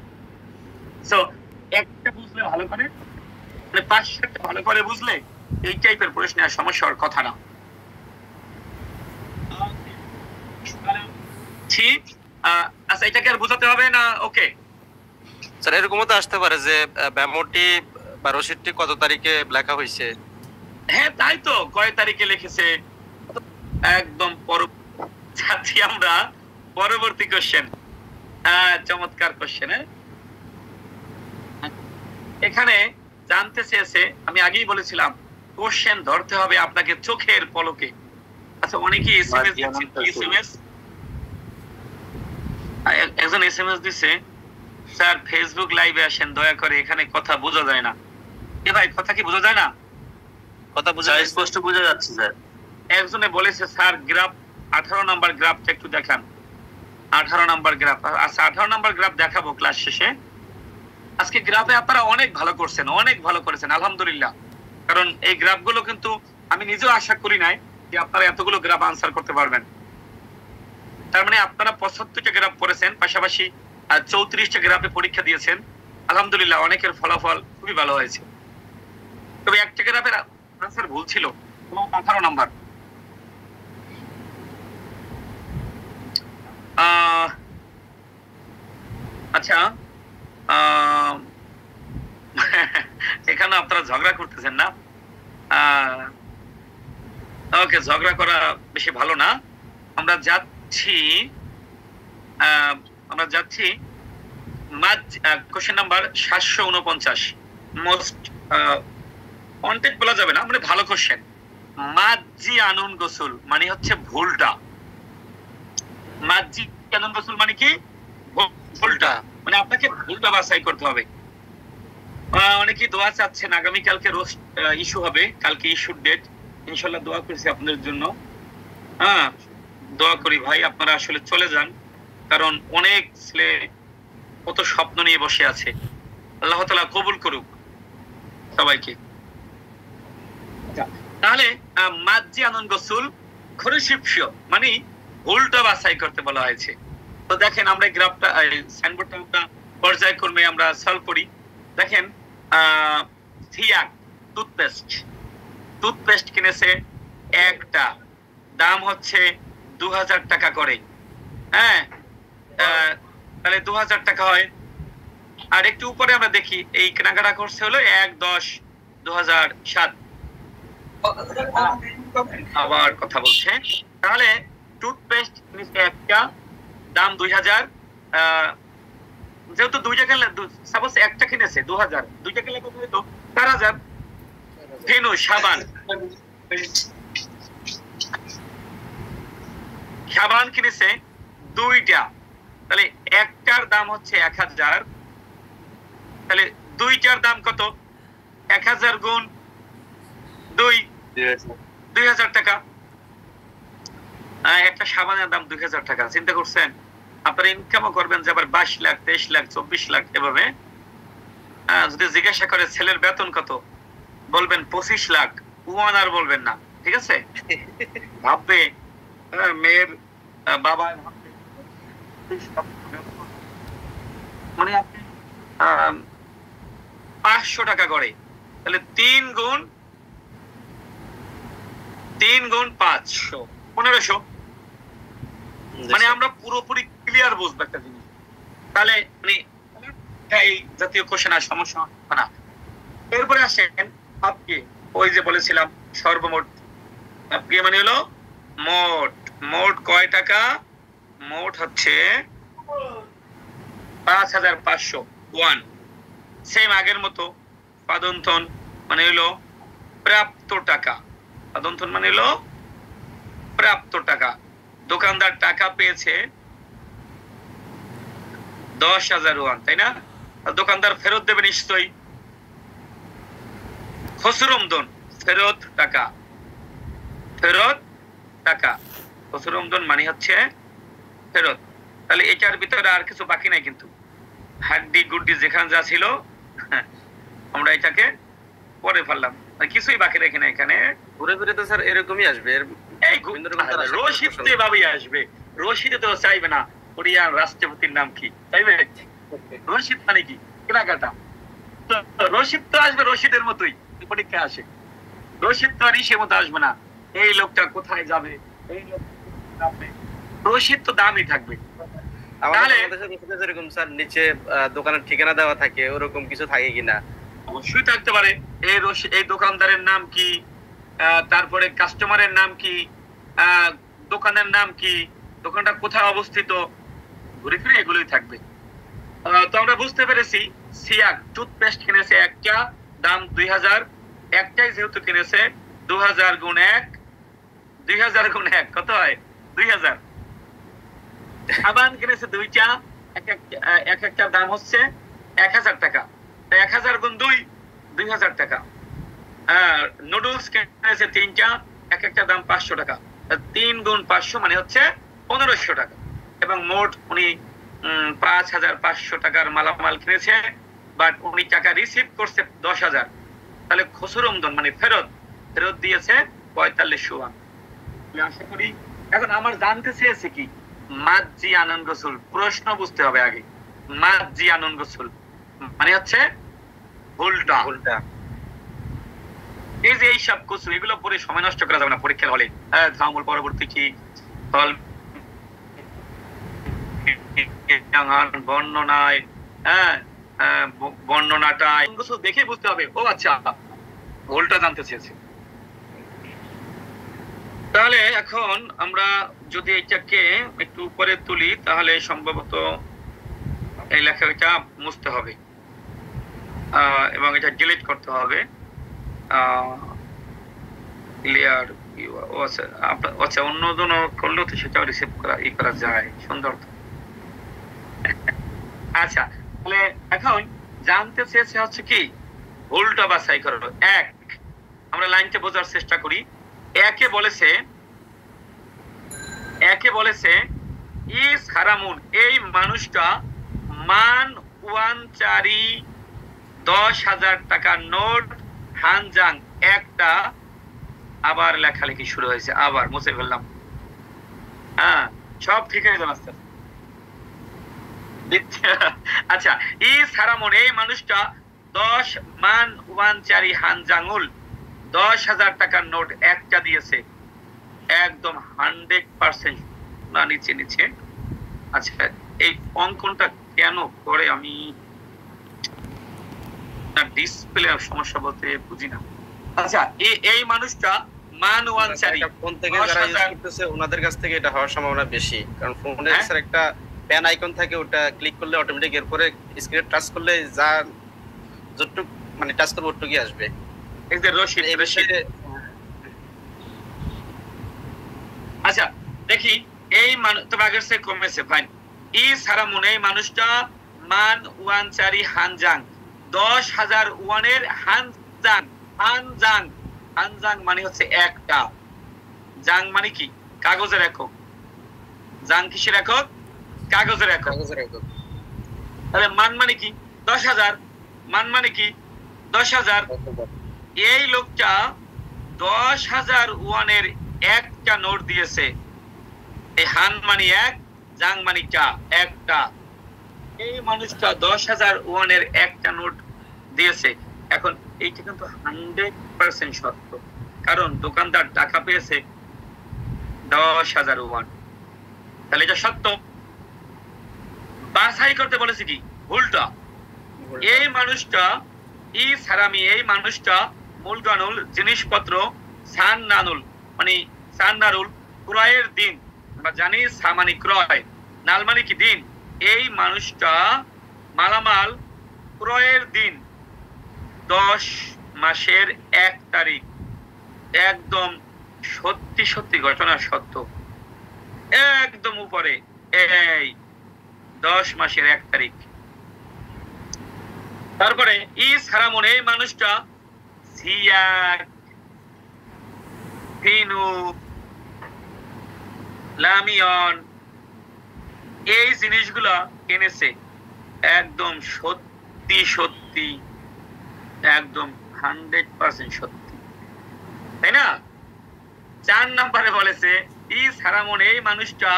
সো একটা বুঝলে ভালো করে, মানে 5-7টা ভালো করে বুঝলে এই টাইপের প্রশ্নে আর সমস্যা হওয়ার কথা না। ঠিক, আচ্ছা, এটাকে আর বোঝাতে হবে না? ওকে স্যার, এরকমও তো আসতে পারে যে মেমোটি বা রসিদটি কত তারিখে লেখা হয়েছে। হ্যাঁ, তাই তো, কয় তারিখে লিখেছে একদম। যাচ্ছি আমরা পরবর্তী কোশ্চেন। চমৎকার কোশ্চেন। এখানে জানতে চেয়েছে, আমি আগেই বলেছিলাম কোশ্চেন ধরতে হবে আপনাকে চোখের পলকে। আচ্ছা, অনেকেই এসএমএস দিচ্ছেন। এসএমএস একজন এসএমএস দিছে, স্যার ফেসবুক লাইভে আসেন দয়া করে, এখানে কথা বোঝা যায় না। এ ভাই, কথা কি বোঝা যায় না? কথা বোঝা যায়, স্পষ্ট বোঝা যাচ্ছে স্যার। একজনে বলেছে স্যার গ্রাফ 18 নাম্বার গ্রাফটা একটু দেখান। 18 নাম্বার গ্রাফ। আচ্ছা, 18 নাম্বার গ্রাফ দেখাবো ক্লাস শেষে। আজকে গ্রাফে আপনারা অনেক ভালো করছেন, অনেক ভালো করেছেন, আলহামদুলিল্লাহ। কারণ এই গ্রাফগুলো কিন্তু আমি নিজেও আশা করি নাই যে আপনারা এতগুলো গ্রাফ আনসার করতে পারবেন। তার মানে আপনারা 75টা গ্রাফ করেছেন, পাশাপাশি 34টা গ্রাফে পরীক্ষা দিয়েছেন। আলহামদুলিল্লাহ, অনেকের ফলাফল খুবই ভালো হয়েছে। তবে একটা গ্রাফের আনসার ভুল ছিল, 18 নাম্বার। আচ্ছা, এখানে আপনারা ঝগড়া করতেছেন না? ওকে, ঝগড়া করা বেশি ভালো না। আমরা যাচ্ছি কোশ্চেন নাম্বার 749। মোস্ট কন্টেন্ট বলা যাবে না, মানে ভালো কোশ্চেন। মাজি আনুন গোসল মানে হচ্ছে ভুলটা। মাজি আনুন গোসল মানে কি? ভুলটা, মানে আপনাকে ভুলটা বাছাই করতে হবে। অনেকেই দোয়া চাচ্ছেন, আগামীকালকে রোস্ট ইস্যু হবে, কালকে ইস্যুর ডেট। ইনশাল্লাহ দোয়া করছি আপনাদের জন্য। হ্যাঁ, দোয়া করি ভাই, আপনারা আসলে চলে যান, কারণ অনেক ছেলে কত স্বপ্ন নিয়ে বসে আছে। আল্লাহ তাআলা কবুল করুক সবাইকে। তাহলে মাজি আনুন গোসল খরশিপশিও মানে ভুলটা বাছাই করতে বলা হয়েছে। তো দেখেন, আমরা গ্রাফটা সাইনবোর্ডটা আমরা পর্যায়ক্রমে আমরা সলভ করি। দেখেন, সিয়াক টুথপেস্ট কিনেছে একটা, দাম হচ্ছে 2000 টাকা করে। হ্যাঁ, তাহলে 2000 টাকা হয়। আর একটু উপরে আমরা দেখি, এই কেনাকাটা করছে হলো 1/10/2007। আবার কথা বলছে। তাহলে টুথপেস্ট একটা দাম 2000, যেহেতু দুইটা কিনলে, সাপোজ একটা কিনেছে 2000, দুইটা কিনলে কত হইতো? 4000। ভেনু সাবান, সাবান কিনেছে দুইটা, তাহলে একটার দাম হচ্ছে 1000, তাহলে দুইটার দাম কত? 1000 গুণ 2, 2000 টাকা। একটা সাবানের দাম 2000 টাকা। চিন্তা করছেন? আপনারা ইনকামও করবেন যে আবার 22 লাখ, 23 লাখ, 24 লাখ এভাবে। যদি জিজ্ঞাসা করে ছেলের বেতন কত, বলবেন 25 লাখ, ওয়ান আর বলবেন না, ঠিক আছে? ভাববে মেয়ের বাবা, মানে আপনি 500 টাকা করে, তাহলে 3 গুণ 500, 1500। মানে আমরা পুরোপুরি ক্লিয়ার বুঝবো একটা জিনিস। তাহলে মানে এই জাতীয় কোশ্চেন আর সমস্যা হবে না। এরপরে আসেন আপকে, ওই যে বলেছিলাম সর্বমোট, আপকে মানে হলো মোট। মোট কয় টাকা? মোট হচ্ছে 5500, 1। সেম আগের মতো। পাদন্তন মানে হলো প্রাপ্ত টাকা, পাদন্তন মানে হলো প্রাপ্ত টাকা। দোকানদার টাকা পেয়েছে 10,000 ওয়ান, তাই না? দোকানদার ফেরত দেবে নিশ্চয়ই। খসরুমদন ফেরত টাকা, ফেরত টাকা, খসরুমদন মানে হচ্ছে ফেরত। তাহলে এটার ভিতরে আর কিছু বাকি নাই কিন্তু, হাড্ডি গুড্ডি যেখানে যা ছিল আমরা এটাকে পরে ফেললাম, কিছুই বাকি রেখে না। এখানে ঘুরে ফিরে তো স্যার এরকমই আসবে। এই রশিদ তো এভাবেই আসবে। রশিদে তো চাইবে না কোরিয়ান রাষ্ট্রপতির নাম কি, চাইবে? রশিদ মানে কি? কেনাকাটা। রশিদ তো আসবে রশিদের মতোই, পরীক্ষা আসে। রশিদ তো আর ইসের মতো আসবে না, এই লোকটা কোথায় যাবে, এই লোক যাবে। রশিদ তো দামই থাকবে। যেরকম স্যার নিচে দোকানের ঠিকানা দেওয়া থাকে, ওরকম কিছু থাকে কিনা? অবশ্যই থাকতে পারে। এই দোকানদারের নাম কি, তারপরে কাস্টমারের নাম কি, দোকানের নাম কি, দোকানটা কোথায় অবস্থিত, ঘুরে ফিরে এগুলোই থাকবে। তো আমরা বুঝতে পেরেছি সিয়াক টুথপেস্ট কিনেছে একটা, দাম 2000, একটাই যেহেতু কিনেছে 2000 গুণ 1, 2000 গুণ 1 কত হয়? 2000। সাবান কিনেছে দুইটা, এক একটার দাম হচ্ছে 1000 টাকা, 1000 গুণ 2, 2000 টাকা। নুডলস কিনেছে তিনটা, এক একটা দাম 500 টাকা, 3 গুণ 500 মানে হচ্ছে 1500 টাকা। এবং মোট উনি 5500 টাকার মালামাল কিনেছে, বাট উনি টাকা রিসিভ করছে 10,000। তাহলে খসরুমদন মানে ফেরত দিয়েছে 4500। আশা করি এখন আমার জানতে চেয়েছে কি মাজ্জি আনন গোসল, প্রশ্ন বুঝতে হবে আগে। মাজ্জি আনন গোসল মানে হচ্ছে উল্টা। এই যে এইসব কিছু, এগুলো পরে সময় নষ্ট করা যাবে না পরীক্ষার হলে। ধামুল পরবর্তী কি ফল বর্ণনায়, বর্ণনাটায় দেখে বুঝতে হবে। ও আচ্ছা, উল্টা জানতে চেয়েছে। তাহলে এখন আমরা যদি এটাকে একটু উপরে তুলি, তাহলে সম্ভবত এই লেখাটা মুছতে হবে এবং এটা ডিলিট করতে হবে। ক্লিয়ার। আচ্ছা, অন্যজন করলেও তো সেটাও রিসিভ করা যায়, সুন্দর। আচ্ছা, তাহলে এখন জানতে চেয়েছে হচ্ছে কি উল্টা বাছাই করো। এক, আমরা লাইনটা বোঝার চেষ্টা করি। একে বলেছে ইস হারামুন, এই মানুষটা মান ওয়ানচারি 10,000 টাকার নোট হানজাং একটা। আবার লেখালেখি শুরু হয়েছে, আবার মুছে ফেললাম। সব ঠিক হয়ে যাবে আস্তে আস্তে। আচ্ছা, ইস হারামুন, এই মানুষটা 10 মান ওয়ানচারি হানজাঙ্গুল 10,000 টাকার নোট একটা দিয়েছে, একদম 100% না নিচে। আচ্ছা, এই অঙ্কনটা কেন করে আমি ডিসপ্লে সমস্যা বলতে বুঝি না। আচ্ছা এই মানুষটা মান ওয়ানচারি ফোন থেকে যারা ইউজ করতেছে ওনাদের কাছ থেকে এটা হওয়ার সম্ভাবনা বেশি, কারণ ফোনে স্যার একটা প্যান আইকন থাকে, ওটা ক্লিক করলে অটোমেটিক এরপরে স্ক্রিনে টাচ করলে যা যতটুকু মানে টাচ করবে ওটুকুই আসবে। এই যে রশিদ। আচ্ছা দেখি এই তবে আগের সে কমেছে ফাইন। ই সারামুন এই মানুষটা মান ওয়ানচারি হানজাং 10,000 ওয়ানের হানজাং। হানজাং হানজাং মানে হচ্ছে একটা, জাং মানে কি কাগজের একক, জাং কিসের একক? কাগজের একক। তাহলে মান মানে কি 10,000, মান মানে কি 10,000। এই লোকটা 10,000 ওয়ানের একটা নোট দিয়েছে। এই হান মানে এক, জাং মানে একটা। এই মানুষটা 10,000 ওয়ানের একটা নোট দিয়েছে। এখন এইটা কিন্তু 100% সত্য, কারণ দোকানদার টাকা পেয়েছে 10,000 ওয়ান, তাহলে এটা সত্য। বাছাই করতে বলেছে কি ভুলটা। এই মানুষটা ই সারামি এই মানুষটা মূলগানুল জিনিসপত্র সান্নানুল মানে সান্নারুল ক্রয়ের দিন, আমরা জানি সামানি ক্রয়, নাল মানে কি দিন। এই মানুষটা মালামাল ক্রয়ের দিন 10 মাসের 1 তারিখ, একদম সত্যি সত্যি ঘটনা সত্য, একদম উপরে এই 10 মাসের 1 তারিখ। তারপরে ইস হারামুন এই মানুষটা সিয়াক ফিনু লামিয়ন এই জিনিসগুলা কিনেছে, একদম সত্যি সত্যি, একদম 100% সত্যি, তাই না? 4 নম্বরে বলেছে ইস হারামুন এই মানুষটা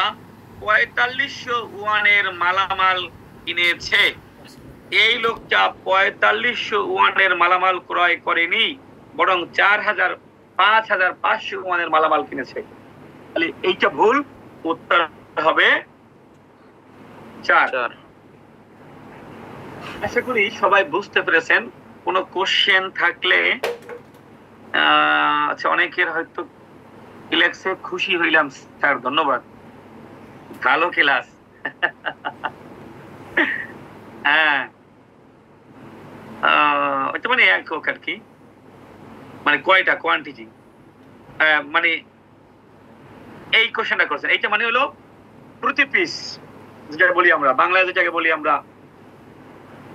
4500 ওয়ানের মালামাল কিনেছে। এই লোকটা 4500 ওয়ানের মালামাল ক্রয় করেনি, বরং 5,500 ওয়ানের মালামাল কিনেছে। তাহলে এইটা ভুল, উত্তর হবে 4। আশা করি সবাই বুঝতে পেরেছেন। কোনো কোশ্চেন থাকলে আচ্ছা, অনেকের হয়তো ক্লাসে খুশি হইলাম স্যার, ধন্যবাদ, ভালো ক্লাস। হ্যাঁ ওইটা মানে একক আর কি, মানে কয়টা কোয়ান্টিটি, মানে এই কোশ্চেনটা করছেন। এইটা মানে হলো প্রতি পিস, যেটা বলি আমরা বাংলায়, যেটাকে বলি আমরা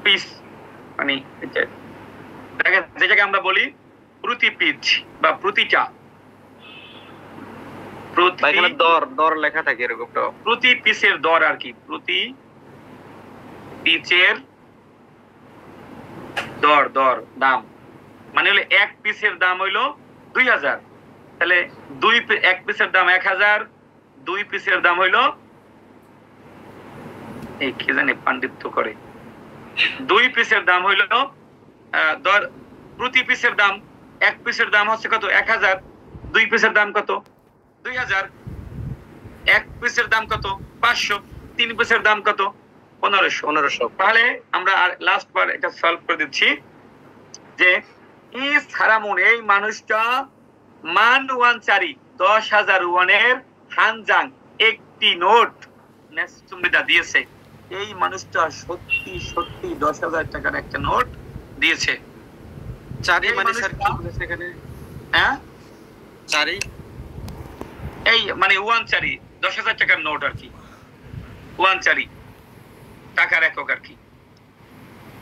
পিস, মানে যেটাকে আমরা বলি প্রতি পিস বা প্রতিটা, দর লেখা থাকে এরকমটা, প্রতি পিসের দর আর কি, প্রতি পিসের দর দাম, মানে হলো এক পিসের দাম হইলো 2,000, তাহলে এক পিসের দাম 1,000, 2 পিসের দাম হইলো এই কি জানি পাণ্ডিত্য করে, 2 পিসের দাম হইলো দর, প্রতি পিসের দাম, এক পিসের দাম হচ্ছে কত 1,000, 2 পিসের দাম কত 2,000, এক পিসের দাম কত 500, 3 পিসের দাম কত 1,500। তাহলে আমরা আর লাস্ট বার এটা সলভ করে দিচ্ছি যে ইস হারামুন এই মানুষটা মান ওয়ানচারি 10,000 ওয়ানের হানজাং একটি নোট সুবিধা দিয়েছে। এই মানুষটা সত্যি সত্যি 10,000 টাকার একটা নোট দিয়েছে। চারি মানে স্যার কি বলেছে এখানে? হ্যাঁ চারি এই মানে ওয়ানচারি 10,000 টাকার নোট আর কি, ওয়ানচারি টাকার একক আর কি।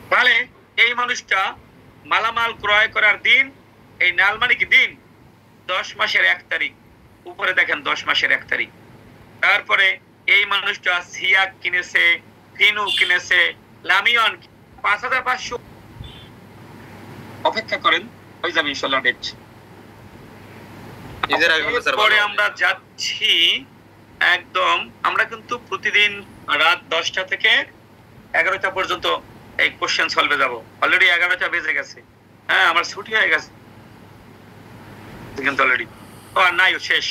তাহলে এই মানুষটা মালামাল ক্রয় করার দিন, এই নাল মানে কি দিন 10 মাসের 1 তারিখ, উপরে দেখেন 10 মাসের 1 তারিখ। তারপরে এই মানুষটা সিয়াক কিনেছে, ফিনু কিনেছে, লামিয়ন 5,500। অপেক্ষা করেন, হয়ে যাবে ইনশাআল্লাহ ডেট। পরে আমরা যাচ্ছি একদম, আমরা কিন্তু প্রতিদিন রাত 10টা থেকে 11টা পর্যন্ত এই কোশ্চেন সলভে যাব। অলরেডি 11টা বেজে গেছে, হ্যাঁ আমার ছুটি হয়ে গেছে কিন্তু অলরেডি, ও আর নাই, শেষ।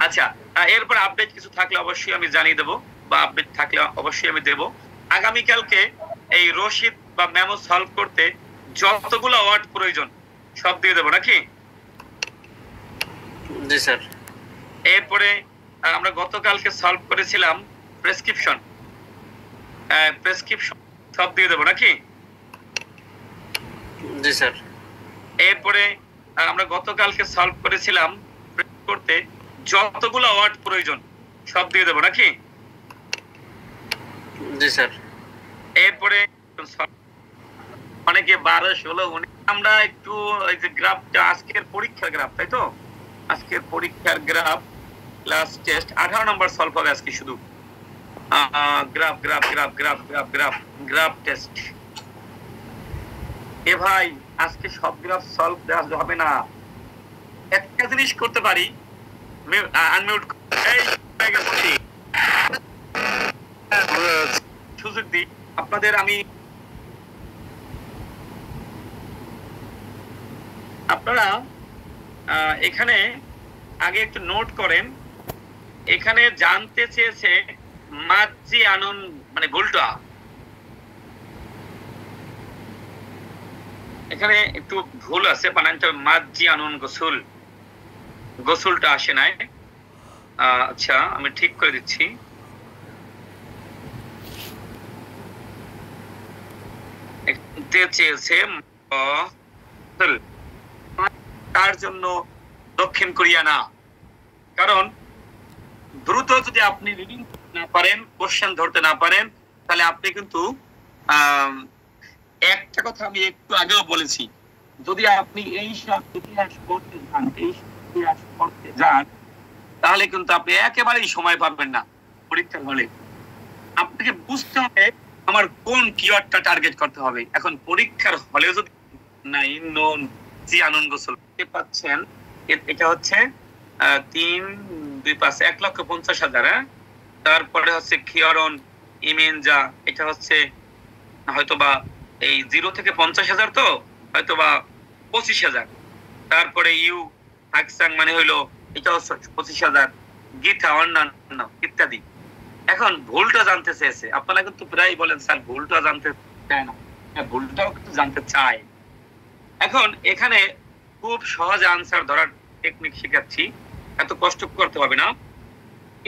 আচ্ছা, এরপর আপডেট কিছু থাকলে অবশ্যই আমি জানিয়ে দেবো, বা আপডেট থাকলে অবশ্যই আমি দেব। আগামীকালকে এই রশিদ বা মেমো সলভ করতে যতগুলো ওয়ার্ড প্রয়োজন সব দিয়ে দেবো নাকি? জি স্যার। এরপরে আমরা গতকালকে সলভ করেছিলাম প্রেসক্রিপশন, প্রেসক্রিপশন সব দিয়ে দেবো নাকি? জি স্যার। এরপরে আমরা গতকালকে সলভ করেছিলাম করতে যতগুলো ওয়ার্ড প্রয়োজন সব দিয়ে দেবো নাকি? জি স্যার। এরপরে অনেকে 12, 16, 19 আমরা একটু এই যে গ্রাফটা আজকের পরীক্ষার গ্রাফ, তাই তো? আজকের পরীক্ষার গ্রাফ ক্লাস টেস্ট 18 নম্বর সলভ হবে আজকে শুধু। Graph graph graph graph graph graph graph test. এ ভাই আজকে সব গ্রাফ সলভ দেওয়া হবে না, একটা জিনিস করতে পারি, আনমিউট সুযোগ দিই আপনাদের। আমি আপনারা এখানে আগে একটু নোট করেন, এখানে জানতে চেয়েছে মাঝি আনন মানে ভুলটা, এখানে একটু ভুল আছে, বানানটা মাঝি আনন গোসুল, গোসুলটা আসে নাই। আচ্ছা আমি ঠিক করে দিচ্ছি। চেয়েছে তার জন্য দক্ষিণ কোরিয়া না, কারণ দ্রুত যদি আপনি রিডিং না পারেন, কোশ্চেন ধরতে না পারেন, তাহলে আপনি কিন্তু একটা কথা আমি একটু আগেও বলেছি, যদি আপনি এই সব ইতিহাস পড়তে যান, এই ইতিহাস পড়তে যান, তাহলে কিন্তু আপনি একেবারেই সময় পাবেন না পরীক্ষার হলে। আপনাকে বুঝতে হবে আমার কোন কিওয়ার্ডটা টার্গেট করতে হবে। এখন পরীক্ষার হলে যদি নাই নন জি আনন্দ চলতে পাচ্ছেন, এটা হচ্ছে 3, 2, 5 1,50,000। তারপরে হচ্ছে খিয়রন ইমেনজা, এটা হচ্ছে হয়তোবা এই 0 থেকে 50,000, তো হয়তোবা 25,000। তারপরে ইউ হাকসাং মানে হইলো এটা হচ্ছে 25,000, গীতা অন্যান্য ইত্যাদি। এখন ভুলটা জানতে চেয়েছে, আপনারা কিন্তু প্রায় বলেন স্যার ভুলটা জানতে চায় না, হ্যাঁ ভুলটাও কিন্তু জানতে চায়। এখন এখানে খুব সহজে আনসার ধরার টেকনিক শেখাচ্ছি, এত কষ্ট করতে হবে না,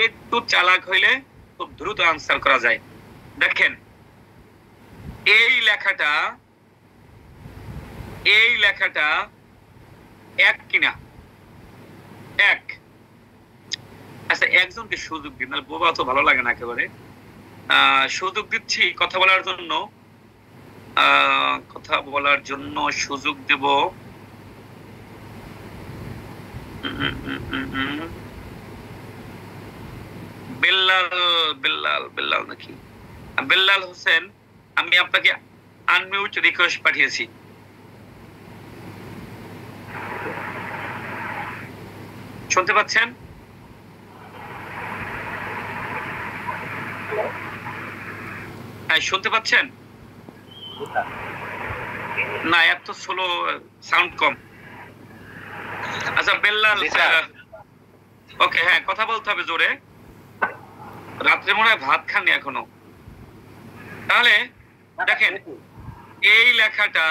একটু চালাক হইলে খুব দ্রুত আনসার করা যায়। দেখেন এই লেখাটা এক কিনা, এক। আচ্ছা একজনকে সুযোগ দিন, বোবা তো ভালো লাগে না একেবারে। সুযোগ দিচ্ছি কথা বলার জন্য সুযোগ দেব। বেল্লাল নাকি বেল্লাল হোসেন, আমি আপনাকে আনমিউট রিকোয়েস্ট পাঠিয়েছি। শুনতে পাচ্ছেন? হ্যাঁ শুনতে পাচ্ছেন? না এত স্লো, সাউন্ড কম। আচ্ছা বেল্লাল, ওকে হ্যাঁ কথা বলতে হবে জোরে, রাত্রে মনে হয় ভাত খাননি এখনো। তাহলে দেখেন এই লেখাটা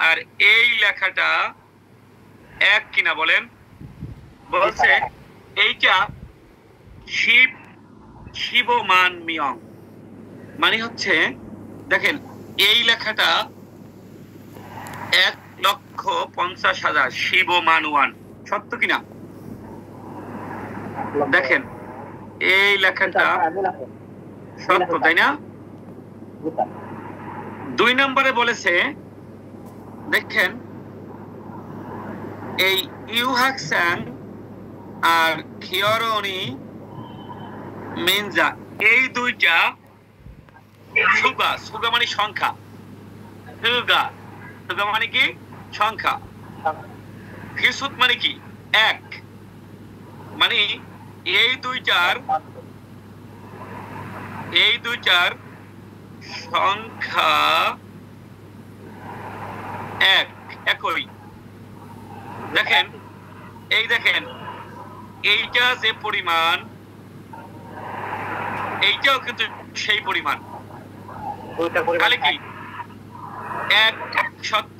আর এই লেখাটা এক কিনা বলেন? বলছে এইটা শিবমান মিয়ং, মানে হচ্ছে দেখেন এই লেখাটা 1,50,000 শিবমান ওয়ান, সত্য কিনা? দেখেন এই লেখাটা সত্য, তাই না? 2 নম্বরে বলেছে দেখেন এই ইউহাকসাং আর খিয়রনি মেনজা, এই দুইটা সুগা মানে সংখ্যা, সুগা মানে কি সংখ্যা, খিসুত মানে কি এক, মানে এই দুইটার সংখ্যা একই। দেখেন এই দেখেন এইটা যে পরিমাণ, এইটাও কিন্তু সেই পরিমাণ, তাহলে কি এক সত্য,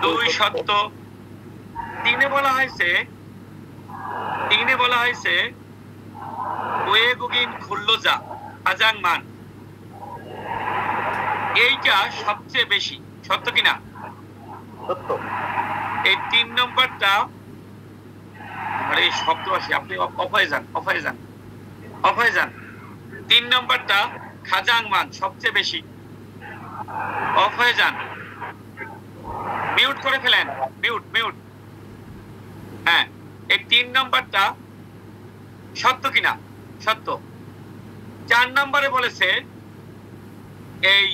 2 সত্য। 3-এ বলা হয়েছে ওয়েগুগিন খুল্লোজা আজাং মান, এইটা সবচেয়ে বেশি, সত্য কিনা? সত্য। এই 3 নম্বরটা, আরে শব্দ আসে, আপনি অফায় যান। 3 নম্বরটা খাজাং মান সবচেয়ে বেশি, অফ হয়ে যান, মিউট করে ফেলেন, মিউট। হ্যাঁ, এই 3 নম্বরটা সত্য কিনা? সত্য। 4 নম্বরে বলেছে এই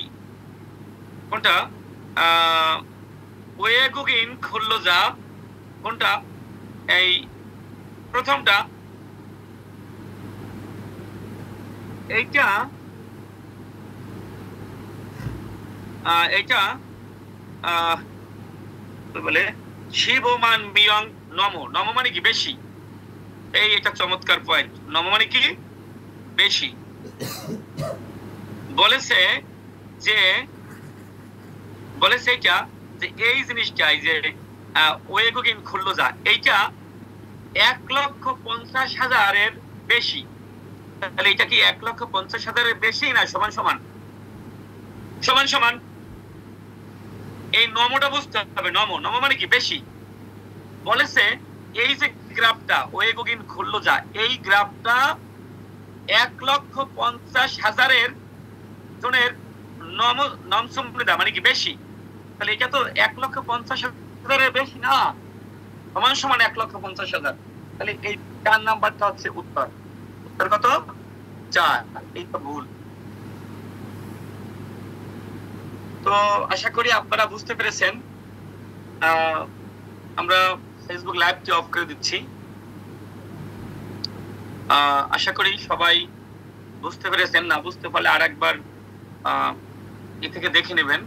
কোনটা, ওয়েগুগিন খুল্লোজা কোনটা, এই প্রথমটা, এইটা বলে শিবমান বিয়ং নম মানে কি বেশি, এই এটা চমৎকার পয়েন্ট। নম মানে কি বেশি। বলেছে এইটা যে এই জিনিসটা, এই যে ওয়েগুগিন খুল্লোজা, এইটা 1,50,000-এর বেশি। তাহলে এটা কি 1,50,000-এর বেশি না সমান? এই নমটা বুঝতে হবে। নম মানে কি বেশি। বলেছে এই যে গ্রাফটা ওয়েগুগিন খুল্লোজা, এই গ্রাফটা 1,50,000-এর জনের নমসুমৃদা মানে কি বেশি। তাহলে এটা তো 1,50,000-এর বেশি না, সমান 1,50,000। তাহলে এই 4 নাম্বারটা হচ্ছে উত্তর কত? 4। এই তো ভুল। তো আশা করি আপনারা বুঝতে পেরেছেন। আমরা ফেসবুক লাইভটি অফ করে দিচ্ছি। আশা করি সবাই বুঝতে পেরেছেন। না বুঝতে পারলে আরেকবার এ থেকে দেখে নেবেন।